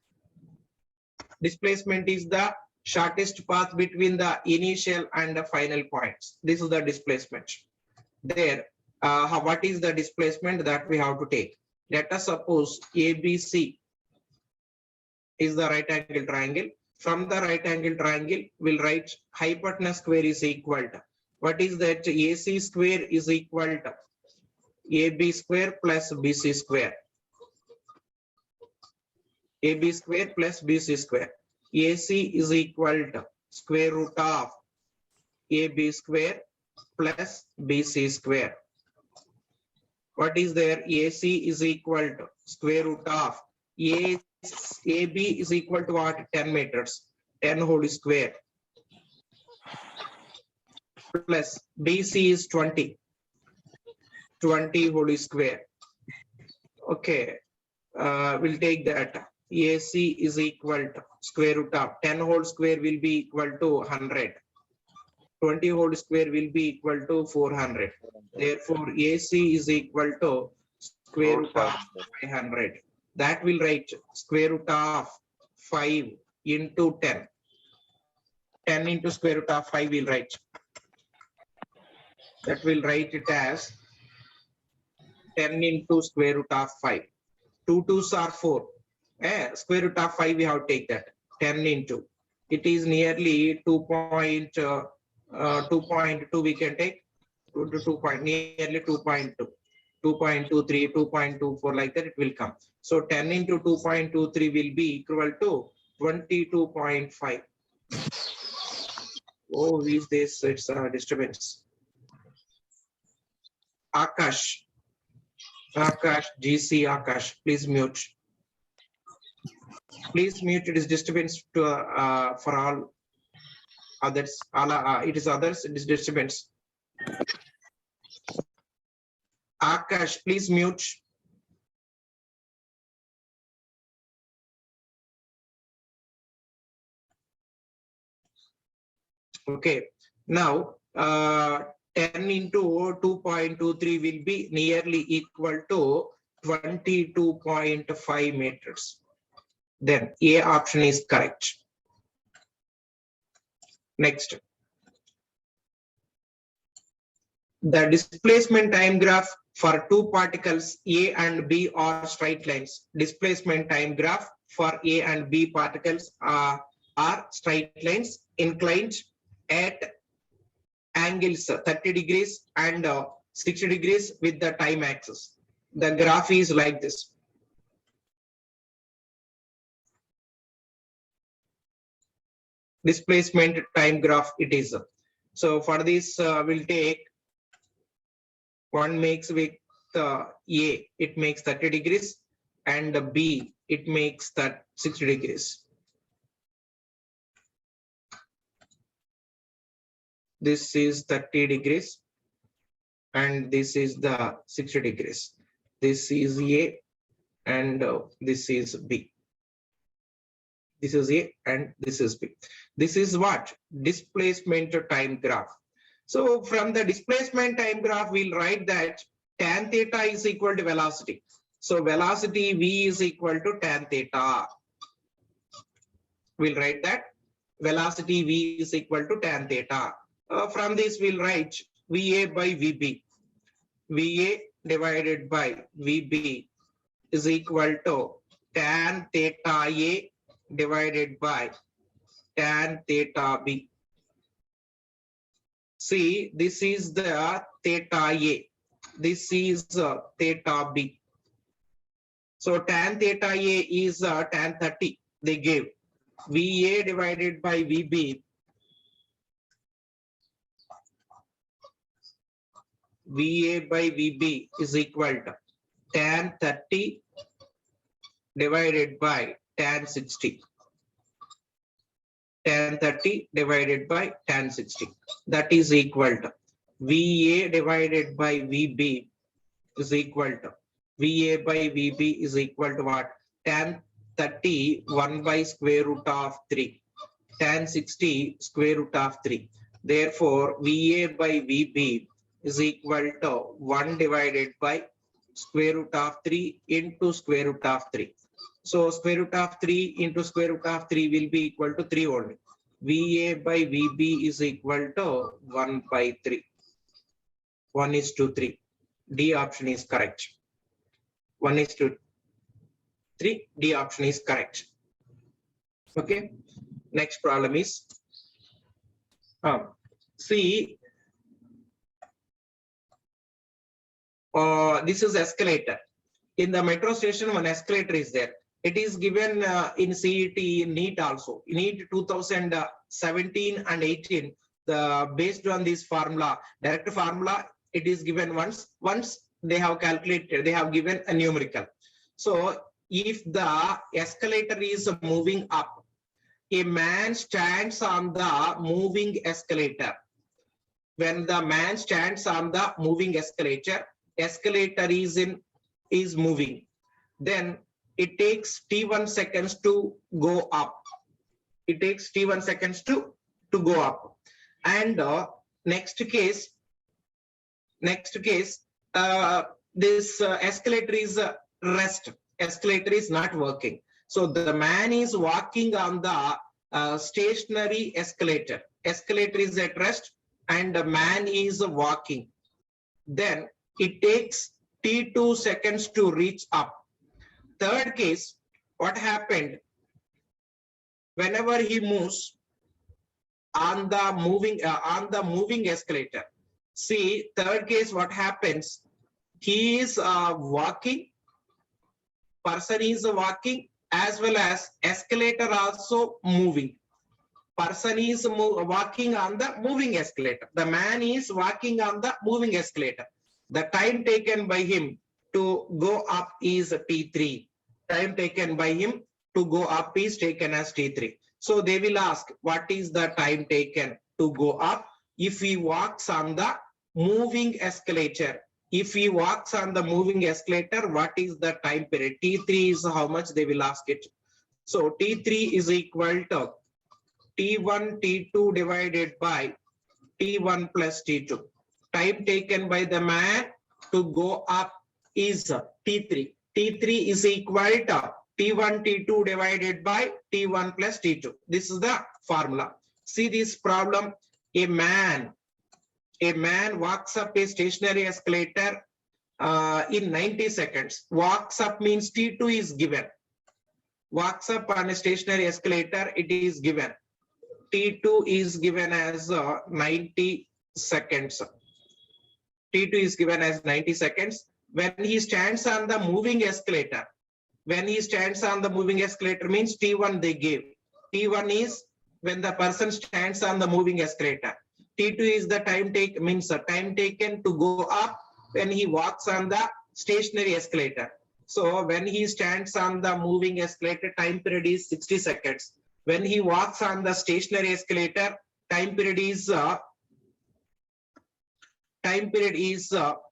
Displacement is the shortest path between the initial and the final points. This is the displacement. There, what is the displacement that we have to take? Let us suppose ABC is the right angle triangle. From the right angle triangle, we'll write hypotenuse square is equal to, what is that? AC square is equal to AB square plus BC square. AB square plus BC square. AC is equal to square root of AB square plus BC square. What is there? AC is equal to square root of AB is equal to what? 10 meters. 10 whole square. Plus BC is 20. 20 whole square. Okay. We'll take that. AC is equal to square root of 10 whole square will be equal to 100. 20 whole square will be equal to 400. Therefore, AC is equal to square root of 500. That will write square root of 5 into 10. 10 into square root of 5 will write. That will write it as 10 into square root of 5. 2 2s are 4. Square root of 5 we have to take that. 10 into. It is nearly 2.2 we can take. 2 to 2 point, nearly 2.2. 2.23, 2.24 like that it will come. So 10 into 2.23 will be equal to 22.5. Oh, is this? It's a disturbance. Akash, GC Akash, please mute. Please mute. It is disturbance to for all others. It is others. It is disturbance. Akash, please mute. Okay. Now, 10 into 2.23 will be nearly equal to 22.5 meters. Then A option is correct. Next, the displacement time graph for two particles A and B are straight lines. Displacement time graph for A and B particles are straight lines inclined at angles 30 degrees and 60 degrees with the time axis. The graph is like this. Displacement time graph it is. So for this we'll take one makes with A, it makes 30 degrees, and B, it makes that 60 degrees. This is 30 degrees, and this is the 60 degrees. This is A, and this is B. This is A, and this is B. This is what? Displacement time graph. So from the displacement time graph, we'll write that tan theta is equal to velocity. So velocity V is equal to tan theta. We'll write that velocity V is equal to tan theta. From this, we'll write VA by VB. VA divided by VB is equal to tan theta A divided by tan theta B. See, this is the theta A. This is theta B. So tan theta A is tan 30. They gave VA divided by VB. VA by VB is equal to tan 30 divided by tan 60. Tan 30 divided by tan 60. That is equal to VA divided by VB is equal to VA by VB is equal to what? Tan 30 1 by square root of 3. Tan 60 square root of 3. Therefore, VA by VB is equal to 1 divided by square root of 3 into square root of 3. So square root of 3 into square root of 3 will be equal to 3 only. VA by VB is equal to 1 by 3. 1 is to 3. D option is correct. 1 is to 3. D option is correct. Okay. Next problem is, see, this is escalator. In the metro station, one escalator is there. It is given in CET, in NEET also. In NEET 2017 and 18, based on this formula, direct formula, it is given once. Once they have calculated, they have given a numerical. So if the escalator is moving up, a man stands on the moving escalator. When the man stands on the moving escalator is moving. Then it takes T1 seconds to go up. It takes T1 seconds to go up. And next case, this escalator is rest. Escalator is not working. So the man is walking on the stationary escalator. Escalator is at rest and the man is walking. Then it takes T2 seconds to reach up. Third case, what happened? Whenever he moves on the moving escalator. See, third case, what happens? He is walking. Person is walking as well as escalator also moving. Person is walking on the moving escalator. The man is walking on the moving escalator. The time taken by him to go up is T3. Time taken by him to go up is taken as T3. So they will ask, what is the time taken to go up if he walks on the moving escalator? If he walks on the moving escalator, what is the time period? T3 is how much they will ask it. So T3 is equal to T1, T2 divided by T1 plus T2. Time taken by the man to go up is T3. T3 is equal to T1, T2 divided by T1 plus T2. This is the formula. See this problem. A man walks up a stationary escalator in 90 seconds. Walks up means T2 is given. Walks up on a stationary escalator, it is given. T2 is given as 90 seconds. T2 is given as 90 seconds. When he stands on the moving escalator, means T1 they gave. T1 is when the person stands on the moving escalator. T2 is the time taken to go up when he walks on the stationary escalator. So when he stands on the moving escalator, time period is 60 seconds. When he walks on the stationary escalator, time period is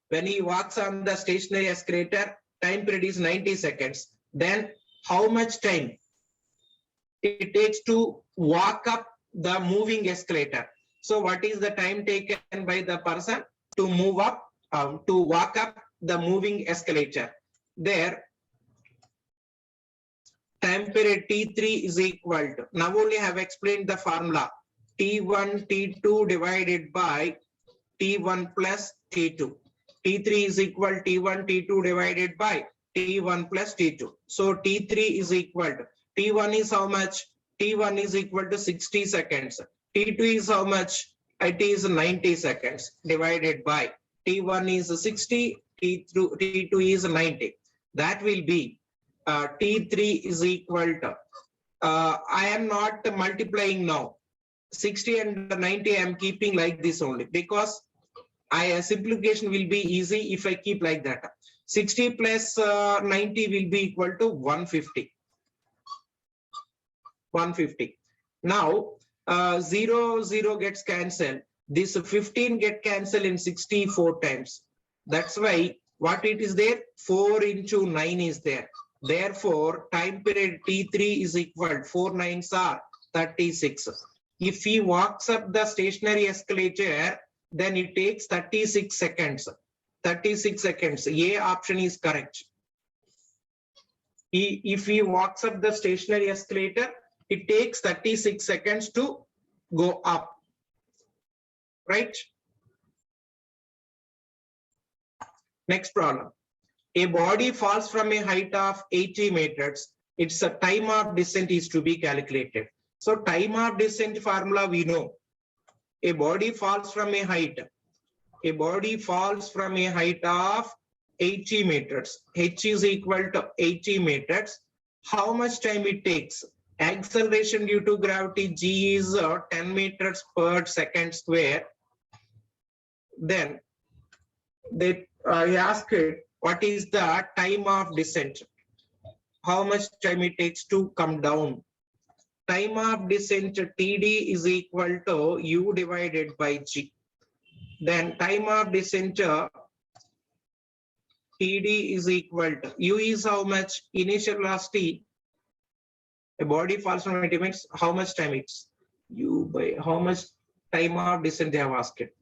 when he walks on the stationary escalator, time period is 90 seconds. Then how much time it takes to walk up the moving escalator? So what is the time taken by the person to move up, to walk up the moving escalator? There, time period T3 is equal to, now only I have explained the formula, T1, T2 divided by T1 plus T2. T3 is equal T1, T2 divided by T1 plus T2. So T3 is equal to, T1 is how much? T1 is equal to 60 seconds. T2 is how much? It is 90 seconds divided by T1 is 60, T2 is 90. That will be T3 is equal to, I am not multiplying now. 60 and 90 I am keeping like this only because simplification will be easy if I keep like that. 60 plus 90 will be equal to 150. 150. Now 0 gets cancelled. This 15 get cancelled in 64 times. That's why what it is there? 4 into 9 is there. Therefore, time period T3 is equal, 4 9s are 36. If he walks up the stationary escalator, then it takes 36 seconds. 36 seconds. A option is correct. If he walks up the stationary escalator, it takes 36 seconds to go up. Right? Next problem. A body falls from a height of 80 meters. Its time of descent is to be calculated. So time of descent formula we know. A body falls from a height. A body falls from a height of 80 meters. H is equal to 80 meters. How much time it takes? Acceleration due to gravity G is 10 meters per second square. Then I asked it, what is the time of descent? How much time it takes to come down? Time of descent TD is equal to U divided by G. Then time of descent TD is equal to U is how much? Initial velocity. A body falls from 80 meters. How much time it's? U by how much time of descent they have asked it.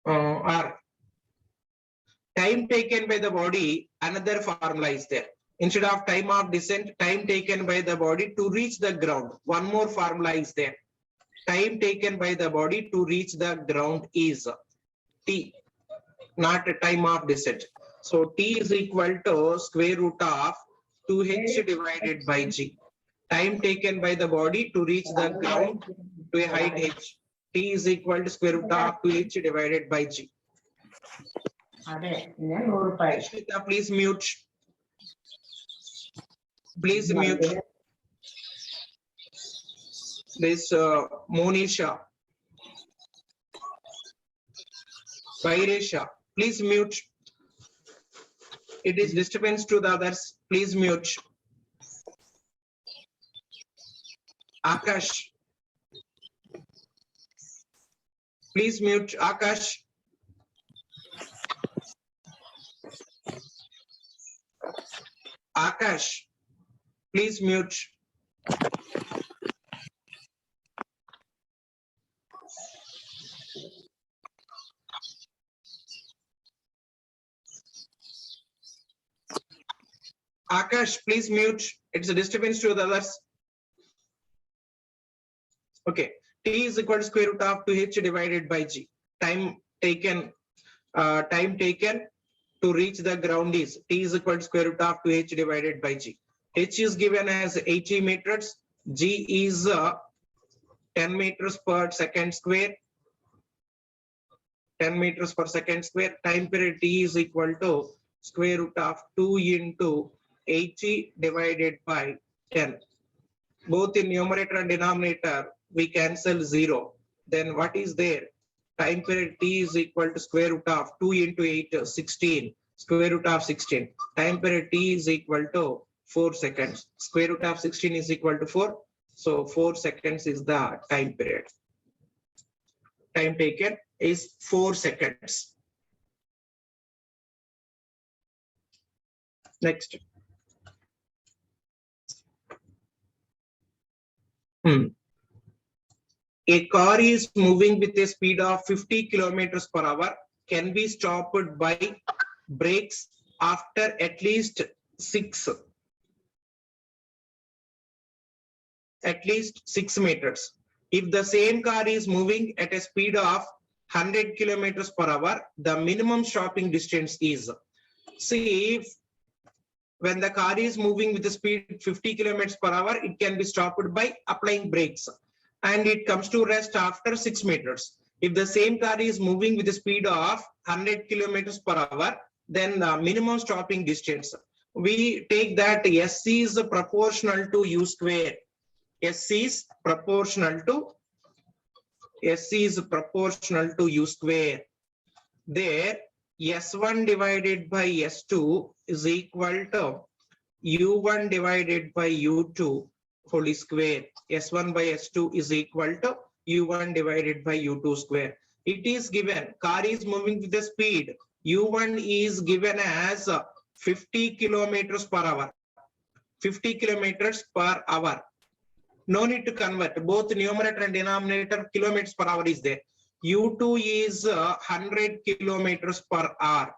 Or time taken by the body, another formula is there. Instead of time of descent, time taken by the body to reach the ground. One more formula is there. Time taken by the body to reach the ground is T, not a time of descent. So T is equal to square root of 2h divided by G. Time taken by the body to reach the ground to a height h. T is equal to square root of 2h divided by G. Shweta, please mute. Please mute. This Monisha. Vairesha, please mute. It is disturbance to the others. Please mute. Akash. Please mute Akash. Akash, please mute. Akash, please mute. It's a disturbance to the others. Okay. T is equal to square root of 2h divided by g. Time taken to reach the ground is T is equal to square root of 2h divided by g. H is given as 80 meters. G is 10 meters per second square. 10 meters per second square. Time period T is equal to square root of 2 into 80 divided by 10. Both in numerator and denominator, we cancel 0. Then what is there? Time period T is equal to square root of 2 into 8, 16. Square root of 16. Time period T is equal to 4 seconds. Square root of 16 is equal to 4. So 4 seconds is the time period. Time taken is 4 seconds. Next. A car is moving with a speed of 50 kilometers per hour, can be stopped by brakes after at least 6 meters. If the same car is moving at a speed of 100 kilometers per hour, the minimum stopping distance is. See, if when the car is moving with the speed 50 kilometers per hour, it can be stopped by applying brakes, and it comes to rest after 6 meters. If the same car is moving with the speed of 100 kilometers per hour, then the minimum stopping distance, we take that S is proportional to U square. S is proportional to U square. There, S1 divided by S2 is equal to U1 divided by U2 whole square. S1 by S2 is equal to U1 divided by U2 square. It is given, car is moving with the speed. U1 is given as 50 kilometers per hour. 50 kilometers per hour. No need to convert. Both numerator and denominator kilometers per hour is there. U2 is 100 kilometers per hour.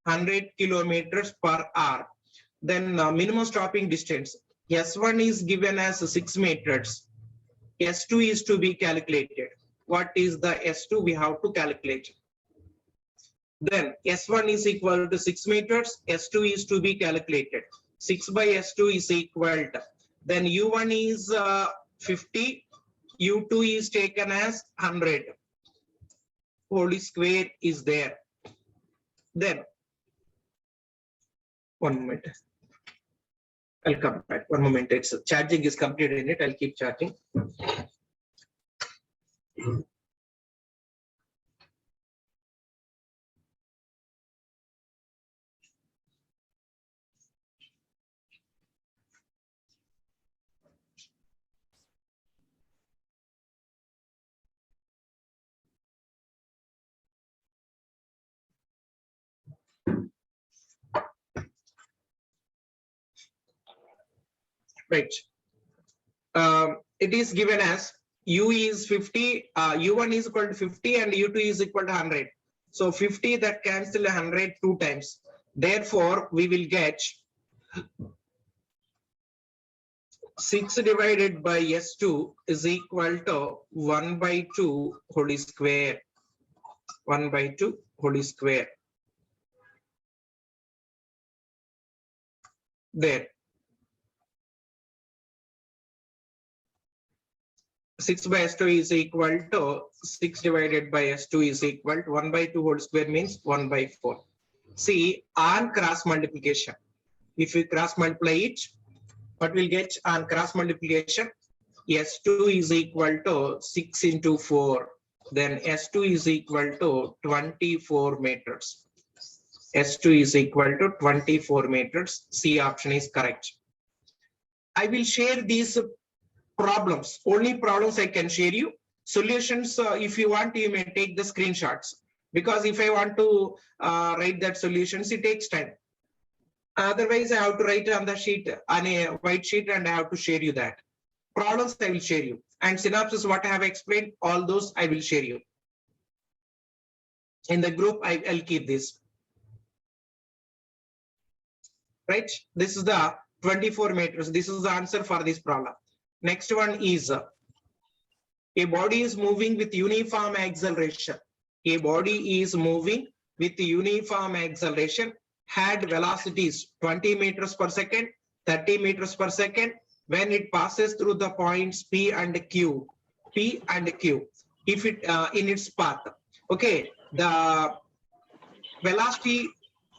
100 kilometers per hour. Then minimum stopping distance. S1 is given as 6 meters. S2 is to be calculated. What is the S2? We have to calculate. Then S1 is equal to 6 meters. S2 is to be calculated. 6 by S2 is equal to. Then U1 is 50. U2 is taken as 100. Whole square is there. Then, one moment. I'll come back. One moment. It's charging is completed in it. I'll keep charging. Right. It is given as U is 50, U1 is equal to 50 and U2 is equal to 100. So 50 that cancel 100 2 times. Therefore, we will get 6 divided by S2 is equal to 1 by 2 whole square. 1 by 2 whole square. There. 6 by S2 is equal to 6 divided by S2 is equal to 1 by 2 whole square means 1 by 4. See, on cross multiplication, if we cross multiply it, what we'll get on cross multiplication? S2 is equal to 6 into 4. Then S2 is equal to 24 meters. S2 is equal to 24 meters. C option is correct. I will share these problems. Only problems I can share you. Solutions, if you want, you may take the screenshots. Because if I want to write that solutions, it takes time. Otherwise, I have to write on the sheet, on a white sheet, and I have to share you that. Problems I will share you. And synopsis, what I have explained, all those I will share you. In the group, I'll keep this. Right? This is the 24 meters. This is the answer for this problem. Next one is a body is moving with uniform acceleration. A body is moving with uniform acceleration, had velocities 20 meters per second, 30 meters per second, when it passes through the points P and Q, if it in its path. Okay, the velocity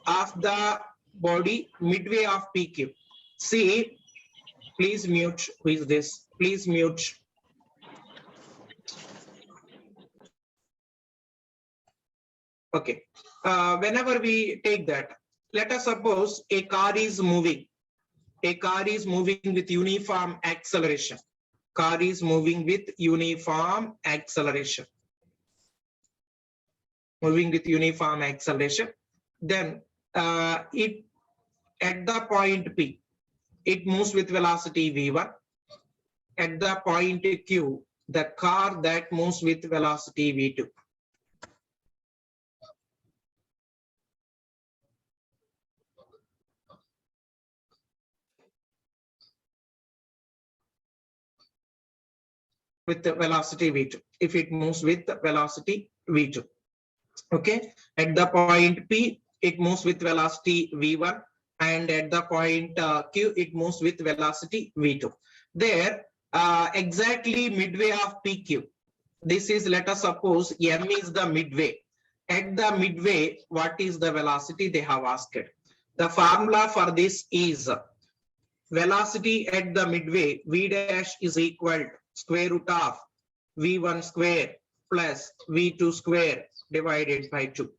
of the body midway of PQ. See, please mute. Who is this? Please mute. Okay. Whenever we take that, let us suppose a car is moving. A car is moving with uniform acceleration. Car is moving with uniform acceleration. Moving with uniform acceleration. Then it at the point P, it moves with velocity v1. At the point Q, the car that moves with velocity v2. With the velocity v2, if it moves with the velocity v2. Okay, at the point P, it moves with velocity v1, and at the point Q, it moves with velocity v2. There, exactly midway of PQ. This is, let us suppose M is the midway. At the midway, what is the velocity they have asked? The formula for this is velocity at the midway, V dash is equal to square root of V1 square plus V2 square divided by 2.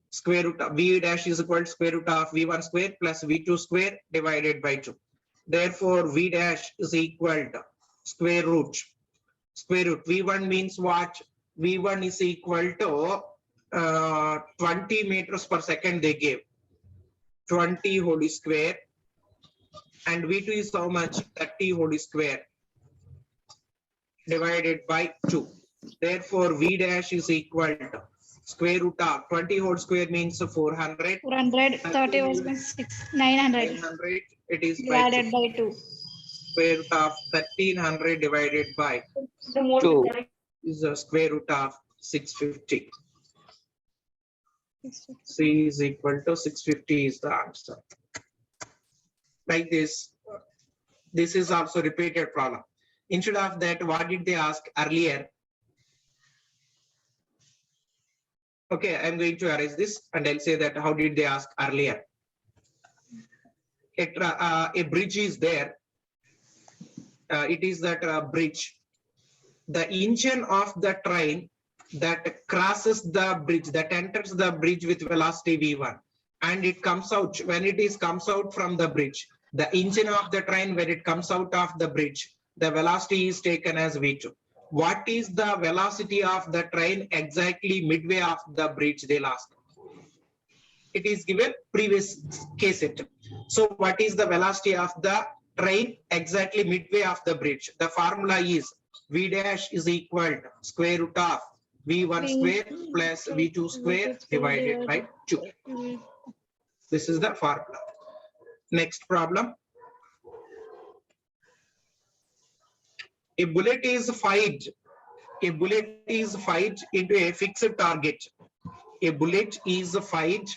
Square root of V dash is equal to square root of V1 square plus V2 square divided by 2. Therefore, V dash is equal to square root. V1 means what? V1 is equal to 20 meters per second they gave. 20 whole square. And V2 is how much? 30 whole square divided by 2. Therefore, V dash is equal to square root of 20 whole square means 400. 400, 30 was 900. 900, it is Divided by 2. Square root of 1300 divided by 2. is the square root of 650. C is equal to 650 is the answer. Like this. This is also repeated problem. Instead of that, what did they ask earlier? Okay, I'm going to erase this and I'll say that how did they ask earlier? A bridge is there. It is that bridge. The engine of the train that crosses the bridge, that enters the bridge with velocity v1, and it comes out. When it comes out from the bridge, the engine of the train, when it comes out of the bridge, the velocity is taken as v2. What is the velocity of the train exactly midway of the bridge? They'll ask. It is given previous case it. So what is the velocity of the train exactly midway of the bridge? The formula is v dash is equal to square root of v1 square plus v2 square divided by 2. This is the formula. Next problem. A bullet is fired. A bullet is fired into a fixed target. A bullet is fired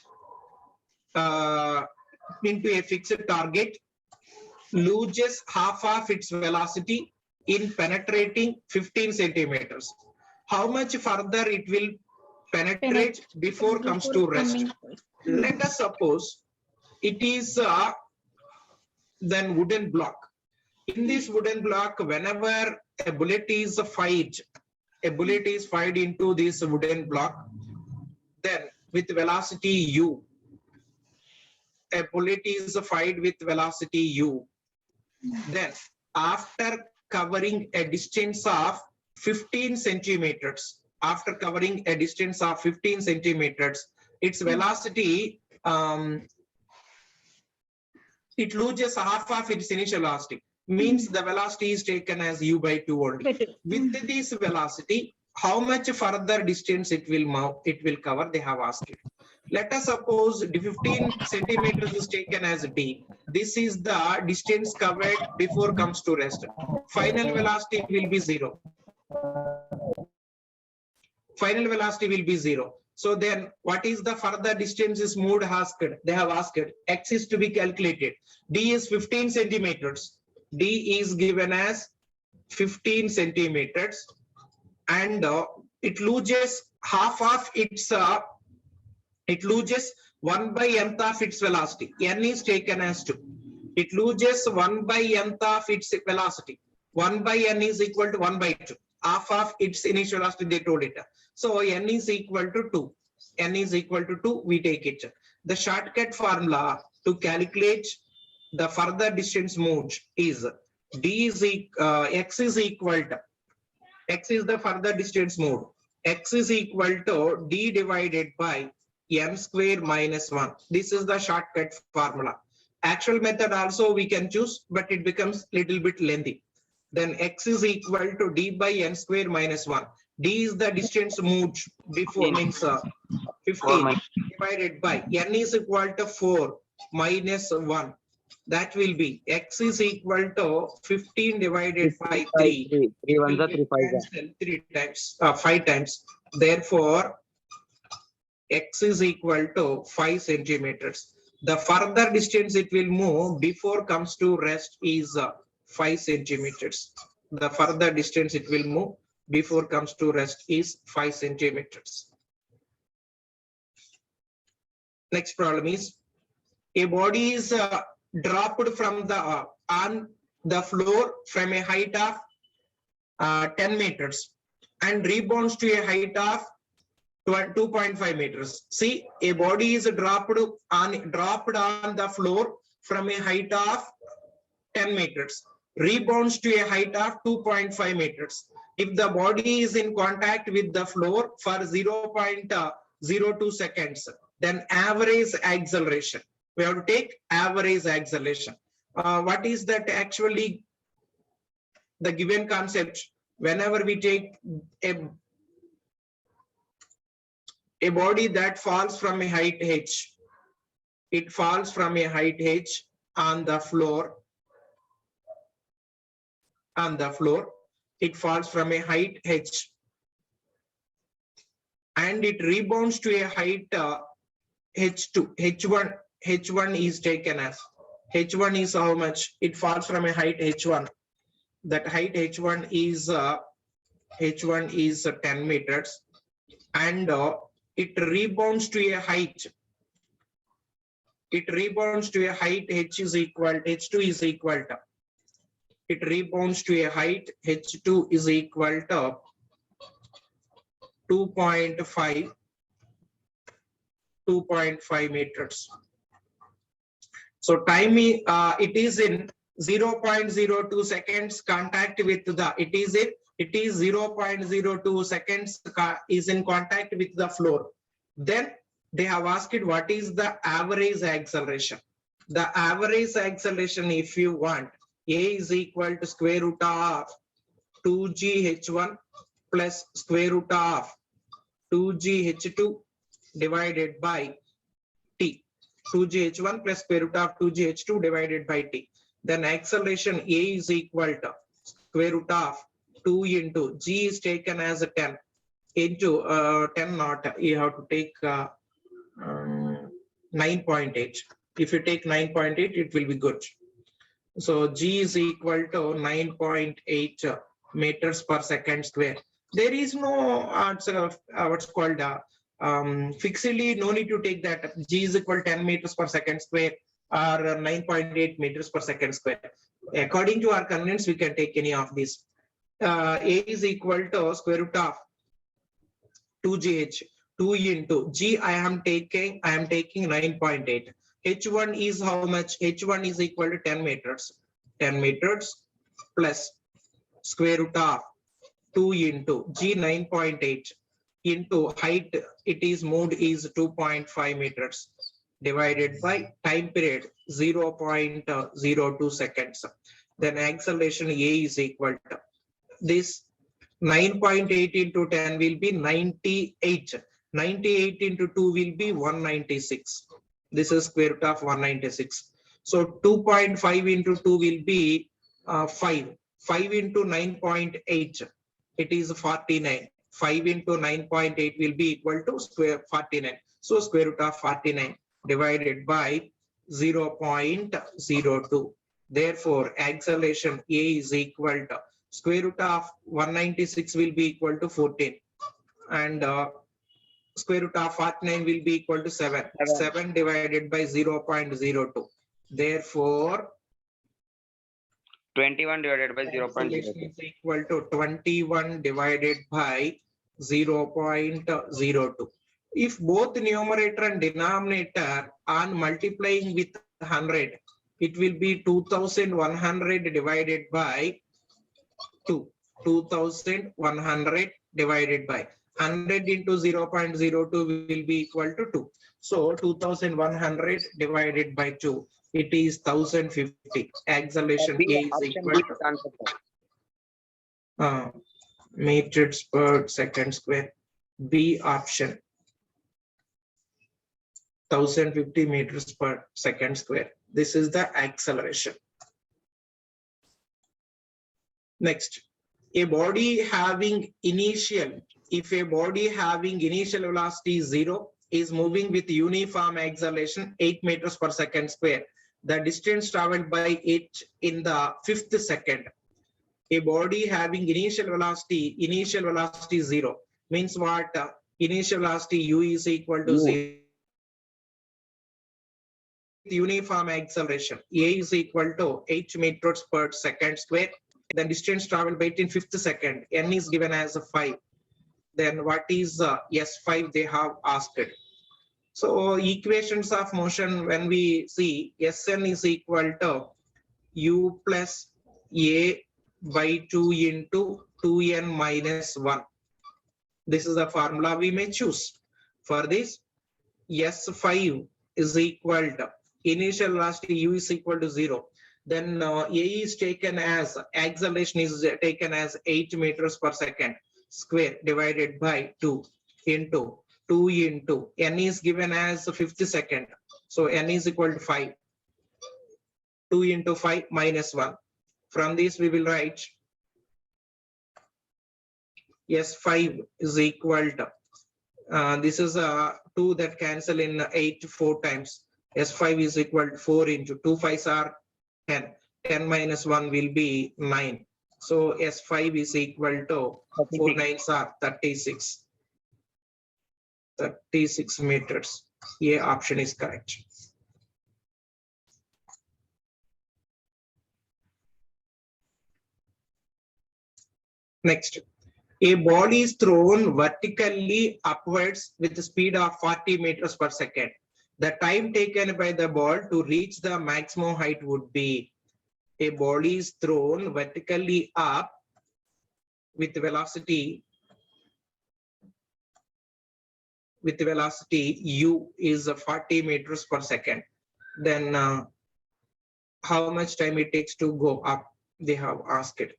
into a fixed target, loses half of its velocity in penetrating 15 centimeters. How much further it will penetrate before comes to rest? Let us suppose it is then wooden block. In this wooden block, whenever a bullet is fired into this wooden block, then with velocity u, a bullet is fired with velocity u. Then after covering a distance of 15 centimeters, its velocity it loses half of its initial velocity. Means the velocity is taken as u by 2 only. With this velocity, how much further distance it will move, it will cover, they have asked it. Let us suppose the 15 centimeters is taken as d. This is the distance covered before comes to rest. Final velocity will be 0. Final velocity will be 0. So then what is the further distance is moved asked? They have asked x is to be calculated. D is 15 centimeters. D is given as 15 centimeters and it loses half of its it loses 1 by nth of its velocity. N is taken as 2. It loses 1 by nth of its velocity. 1 by n is equal to 1 by 2. Half of its initial velocity they told it. So n is equal to 2. N is equal to 2. We take it. The shortcut formula to calculate the further distance moved is d is x is equal to x is the further distance moved. X is equal to d divided by n square minus 1. This is the shortcut formula. Actual method also we can choose, but it becomes little bit lengthy. Then x is equal to d by n square minus 1. D is the distance moved before means 15 divided by n is equal to 4 minus 1. That will be x is equal to 15 divided by 3. 3 ones are 3 5s. Cancel 3 times, 5 times. Therefore, x is equal to 5 centimeters. The further distance it will move before comes to rest is 5 centimeters. The further distance it will move before comes to rest is 5 centimeters. Next problem is a body is dropped from the on the floor from a height of 10 meters and rebounds to a height of 2.5 meters. See, a body is dropped on the floor from a height of 10 meters, rebounds to a height of 2.5 meters. If the body is in contact with the floor for 0.02 seconds, then average acceleration. We have to take average acceleration. What is that actually? The given concept, whenever we take a body that falls from a height h, it falls from a height h on the floor. It falls from a height h and it rebounds to a height h2. H1 is taken as h1 is how much? It falls from a height h1. That height h1 is 10 meters and it rebounds to a height. It rebounds to a height h2 is equal to. It rebounds to a height h2 is equal to 2.5 meters. So time it is in 0.02 seconds contact with the it is 0.02 seconds is in contact with the floor. Then they have asked what is the average acceleration. The average acceleration, if you want, a is equal to square root of 2gh1 plus square root of 2gh2 divided by t. 2gh1 plus square root of 2gh2 divided by t. Then acceleration a is equal to square root of 2 into g is taken as a 10 into 10 not, you have to take 9.8. If you take 9.8, it will be good. So g is equal to 9.8 meters per second square. There is no what's called fixedly, no need to take that g is equal to 10 meters per second square or 9.8 meters per second square. According to our convenience, we can take any of these. A is equal to square root of 2gh, 2 into g. I am taking 9.8. h1 is how much? h1 is equal to 10 meters. 10 meters plus square root of 2 into g 9.8 into height it is moved is 2.5 meters. divided by time period 0.02 seconds. Then acceleration A is equal to this 9.8 into 10 will be 98. 98 into 2 will be 196. This is square root of 196. So 2.5 into 2 will be 5. 5 into 9.8, it is 49. 5 into 9.8 will be equal to square 49. So square root of 49 divided by 0.02. Therefore, acceleration A is equal to square root of 196 will be equal to 14. And square root of 49 will be equal to 7. 7 divided by 0.02. Therefore, 21 divided by acceleration 0.02. is equal to 21 divided by 0.02. If both numerator and denominator are multiplying with 100, it will be 2100 divided by 2. 2100 divided by 100 into 0.02 will be equal to 2. So 2100 divided by 2, it is 1050. Acceleration A is Option equal B to is answer, sir. meters per second square. B option 1050 meters per second square. This is the acceleration. Next, a body having initial, if a body having initial velocity 0 is moving with uniform acceleration 8 meters per second square, the distance traveled by it in the 5th second. A body having initial velocity 0 means what? Initial velocity u is equal to 0. Uniform acceleration A is equal to 8 meters per second square. Then distance traveled by it in 5th second, n is given as a 5. Then what is S5 they have asked. So equations of motion, when we see Sn is equal to u plus a by 2 into 2n minus 1. This is the formula we may choose. For this, S5 is equal to initial velocity u is equal to 0. Then A is taken as, acceleration is taken as 8 meters per second square divided by 2 into n is given as 5th second. So n is equal to 5. 2 into 5 minus 1. From this we will write S5 is equal to, this is 2 that cancel in 8 4 times. S5 is equal to 4 into 2 5s are 10. 10 minus 1 will be 9. So S5 is equal to 4 9s are 36. 36 meters. A option is correct. Next, a ball is thrown vertically upwards with the speed of 40 meters per second. The time taken by the ball to reach the maximum height would be, a ball is thrown vertically up with velocity u is 40 meters per second. Then how much time it takes to go up, they have asked it.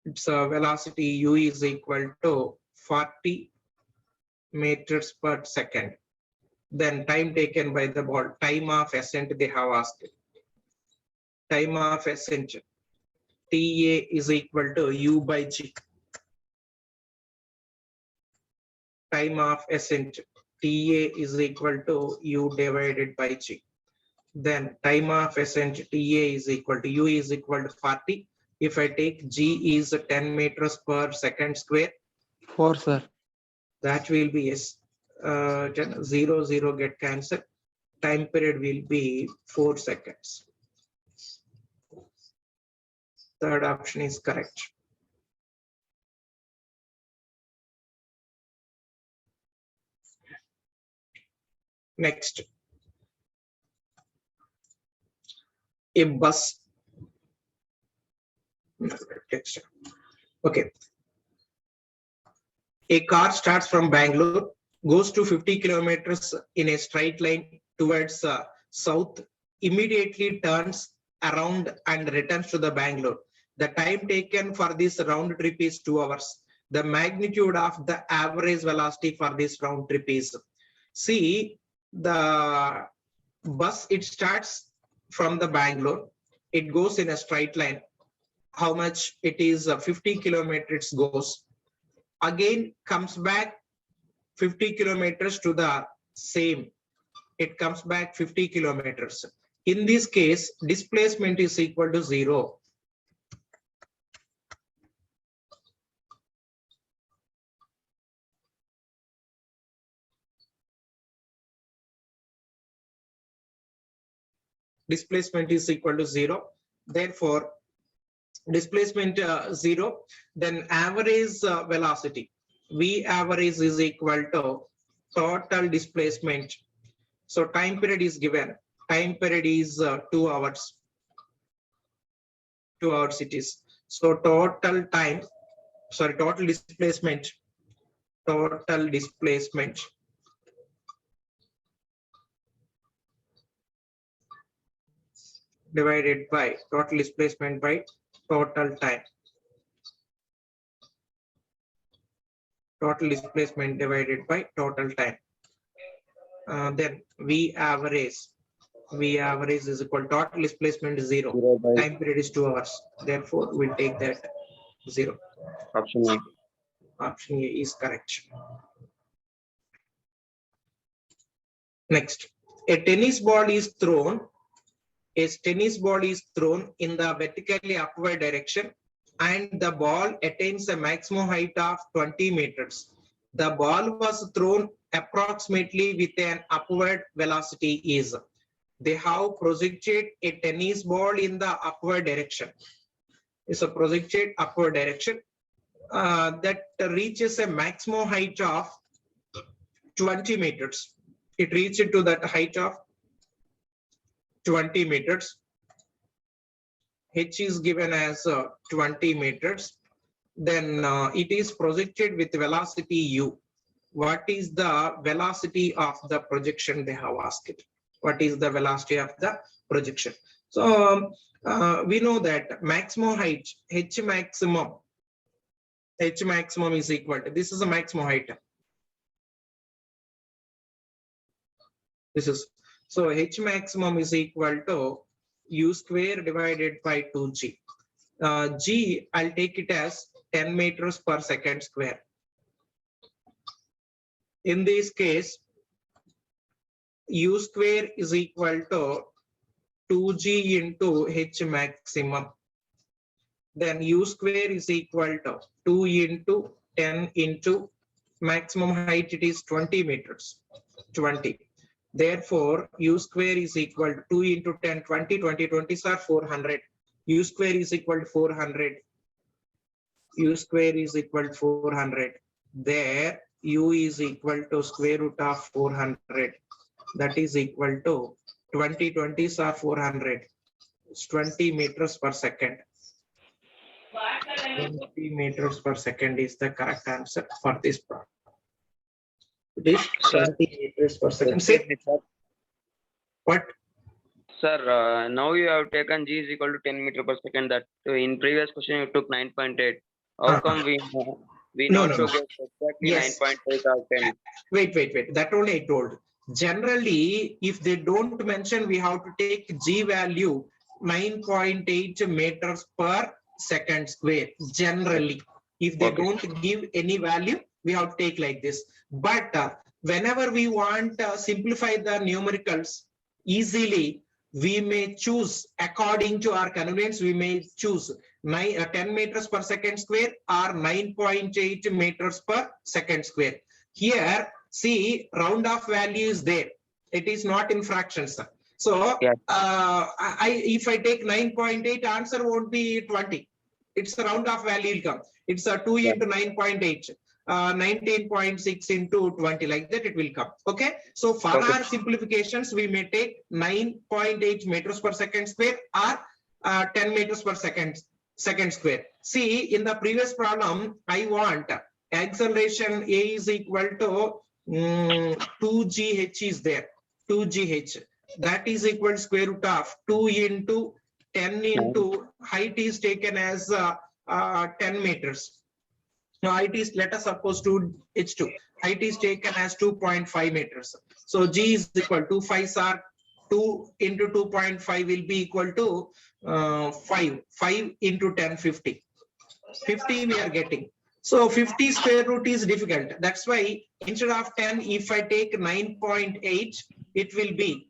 It's a velocity u is equal to 40 meters per second. Then time taken by the ball, time of ascent they have asked it. Time of ascent TA is equal to u by g. Time of ascent TA is equal to u divided by g. Then time of ascent TA is equal to u is equal to 40. If I take g is 10 meters per second square, 4, sir. that will be yes. 0 0 get cancelled. Time period will be 4 seconds. Third option is correct. Next, a bus. Okay. A car starts from Bangalore goes to 50 kilometers in a straight line towards south, immediately turns around and returns to the Bangalore. The time taken for this round trip is 2 hours. The magnitude of the average velocity for this round trip is, see, the bus, it starts from the Bangalore, it goes in a straight line. How much it is? 50 kilometers goes, again comes back 50 kilometers to the same, it comes back 50 kilometers. In this case, displacement is equal to 0. Displacement is equal to 0. Therefore, displacement 0, then average velocity, V average is equal to total displacement. So time period is given. Time period is 2 hours. 2 hours it is. So total time, sorry, total displacement divided by total displacement by total time. Total displacement divided by total time. Then V average is equal, total displacement is 0. Time period is 2 hours. Therefore, we'll take that 0. Option A. Option A is correct. Next, a tennis ball is thrown in the vertically upward direction and the ball attains a maximum height of 20 meters. The ball was thrown approximately with an upward velocity is. They have projected a tennis ball in the upward direction. It's a projected upward direction that reaches a maximum height of 20 meters. It reached to that height of 20 meters. H is given as 20 meters. Then it is projected with velocity u. What is the velocity of the projection, they have asked it. What is the velocity of the projection? So we know that maximum height, H maximum is equal to, this is a maximum height. This is, so H maximum is equal to U square divided by 2G. G, I'll take it as 10 meters per second square. In this case, U square is equal to 2G into H maximum. Then U square is equal to 2 into 10 into maximum height, it is 20 meters. 20. Therefore, U square is equal to 2 into 10, 20, 20, 20s are 400. U square is equal to 400. U square is equal to 400. There, U is equal to square root of 400. That is equal to 20, 20s are 400. It's 20 meters per second. 20 meters per second is the correct answer for this problem. It is 20 meters per second. Say what? Sir, now you have taken G is equal to 10 meter per second. That in previous question you took 9.8. How come we No, not no, to no. get exactly Yes. 9.8 or 10? Wait. That only I told. Generally, if they don't mention, we have to take G value 9.8 meters per second square. Generally, if they Okay. don't give any value, we have to take like this. But whenever we want simplify the numericals easily, we may choose according to our convenience. We may choose 10 meters per second square or 9.8 meters per second square. Here, see, round off value is there. It is not in fractions. So, Yeah. if I take 9.8, answer won't be 20. It's a round off value will come. It's a 2 into 9.8. 19.6 into 20, like that it will come. Okay, so for Okay. our simplifications, we may take 9.8 meters per second square or 10 meters per second square. See, in the previous problem, I want acceleration A is equal to 2GH is there. 2GH. That is equal to square root of 2 into 10 into height is taken as 10 meters. Now height is, let us suppose 2H2. Height is taken as 2.5 meters. So G is equal to 5 are 2 into 2.5 will be equal to 5. 5 into 10, 50. 50 we are getting. So 50 square root is difficult. That's why instead of 10, if I take 9.8, it will be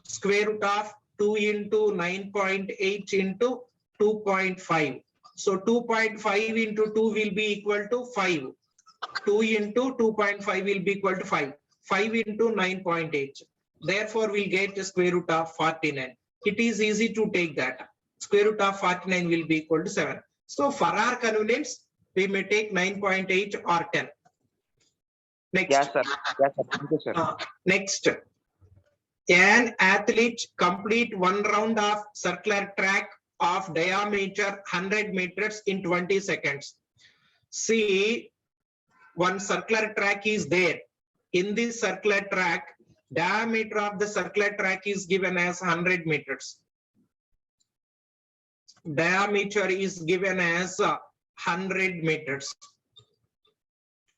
square root of 2 into 9.8 into 2.5. So 2.5 into 2 will be equal to 5. 2 into 2.5 will be equal to 5. 5 into 9.8. Therefore, we'll get the square root of 49. It is easy to take that. Square root of 49 will be equal to 7. So for our convenience, we may take 9.8 or 10. Next. Yes, sir. Yes, sir. Thank you, sir. Next. An athlete complete one round of circular track of diameter 100 meters in 20 seconds. See, one circular track is there. In this circular track, diameter of the circular track is given as 100 meters. Diameter is given as 100 meters.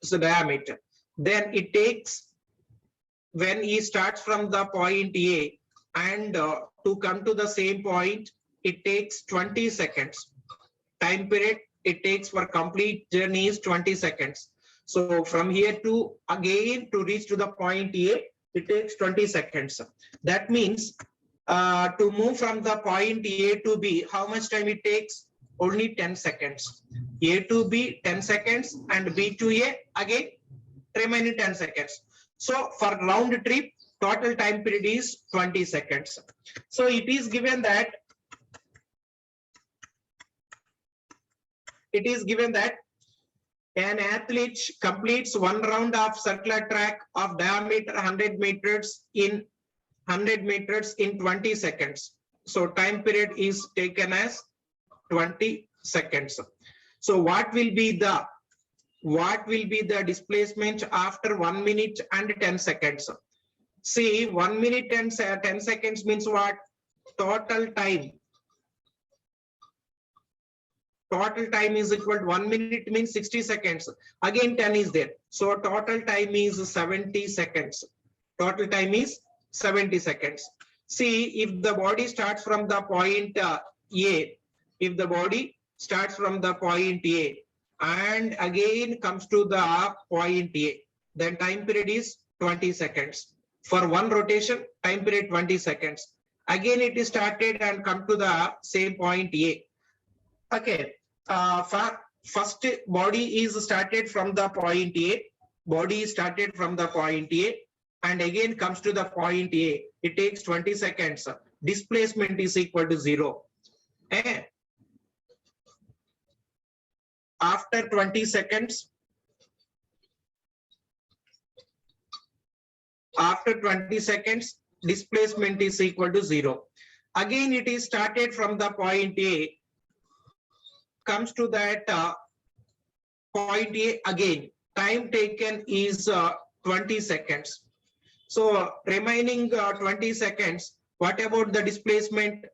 So diameter. Then it takes, when he starts from the point A and to come to the same point, it takes 20 seconds. Time period it takes for complete journey is 20 seconds. So from here to again to reach to the point A, it takes 20 seconds. That means to move from the point A to B, how much time it takes? Only 10 seconds. A to B 10 seconds and B to A again remaining 10 seconds. So for round trip, total time period is 20 seconds. So it is given that an athlete completes one round of circular track of diameter 100 meters in 20 seconds. So time period is taken as 20 seconds. So what will be the displacement after 1 minute and 10 seconds? See, 1 minute and 10 seconds means what? Total time. Total time is equal to 1 minute means 60 seconds. Again 10 is there. So total time is 70 seconds. Total time is 70 seconds. See, if the body starts from the point A, if the body starts from the point A and again comes to the point A, then time period is 20 seconds. For one rotation, time period 20 seconds. Again it is started and come to the same point A. Okay, first body is started from the point A. Body is started from the point A and again comes to the point A. It takes 20 seconds. Displacement is equal to 0. After 20 seconds, displacement is equal to 0. Again, it is started from the point A, comes to that point A again. Time taken is 20 seconds. So remaining 20 seconds, what about the displacement?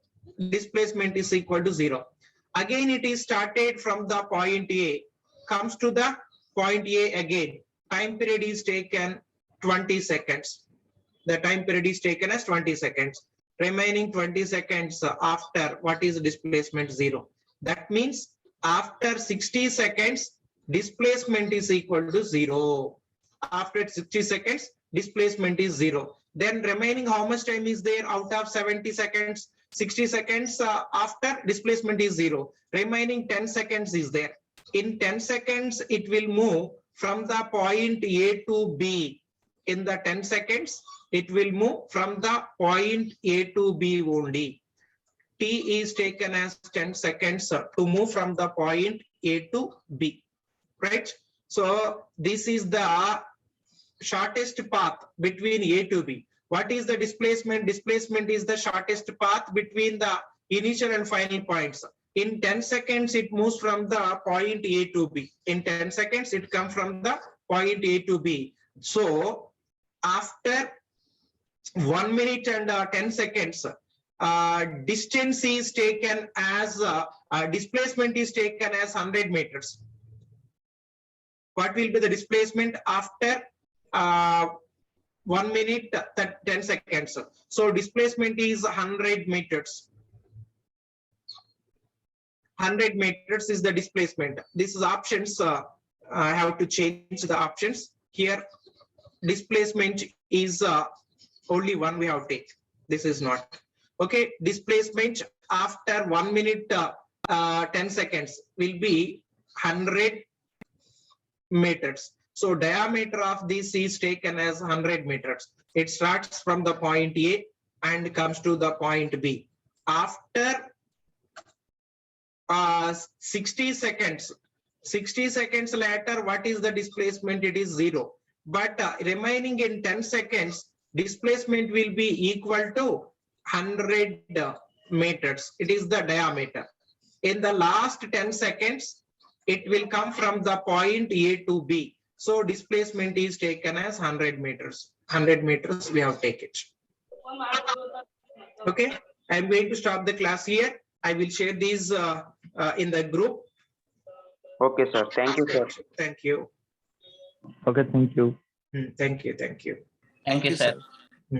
Displacement is equal to 0. Again, it is started from the point A, comes to the point A again. Time period is taken 20 seconds. The time period is taken as 20 seconds. Remaining 20 seconds after, what is displacement? 0. That means after 60 seconds, displacement is equal to 0. After 60 seconds, displacement is 0. Then remaining how much time is there out of 70 seconds? 60 seconds after, displacement is 0. Remaining 10 seconds is there. In 10 seconds, it will move from the point A to B. In the 10 seconds, it will move from the point A to B only. T is taken as 10 seconds to move from the point A to B, right? So this is the shortest path between A to B. What is the displacement? Displacement is the shortest path between the initial and final points. In 10 seconds, it moves from the point A to B. In 10 seconds, it comes from the point A to B. So after 1 minute and 10 seconds, distance is taken as displacement is taken as 100 meters. What will be the displacement after 1 minute 10 seconds? So displacement is 100 meters. 100 meters is the displacement. This is options. I have to change the options here. Displacement is only one we have to take. This is not. Okay, displacement after 1 minute 10 seconds will be 100 meters. So diameter of this is taken as 100 meters. It starts from the point A and comes to the point B. After 60 seconds, 60 seconds later, what is the displacement? It is 0. But remaining in 10 seconds, displacement will be equal to 100 meters. It is the diameter. In the last 10 seconds, it will come from the point A to B. So displacement is taken as 100 meters. 100 meters we have taken it. Okay, I'm going to stop the class here. I will share these in the group. Okay, sir. Thank you, sir. Thank you. Okay, thank you. Thank you. Thank you. Thank you, sir. Hmm.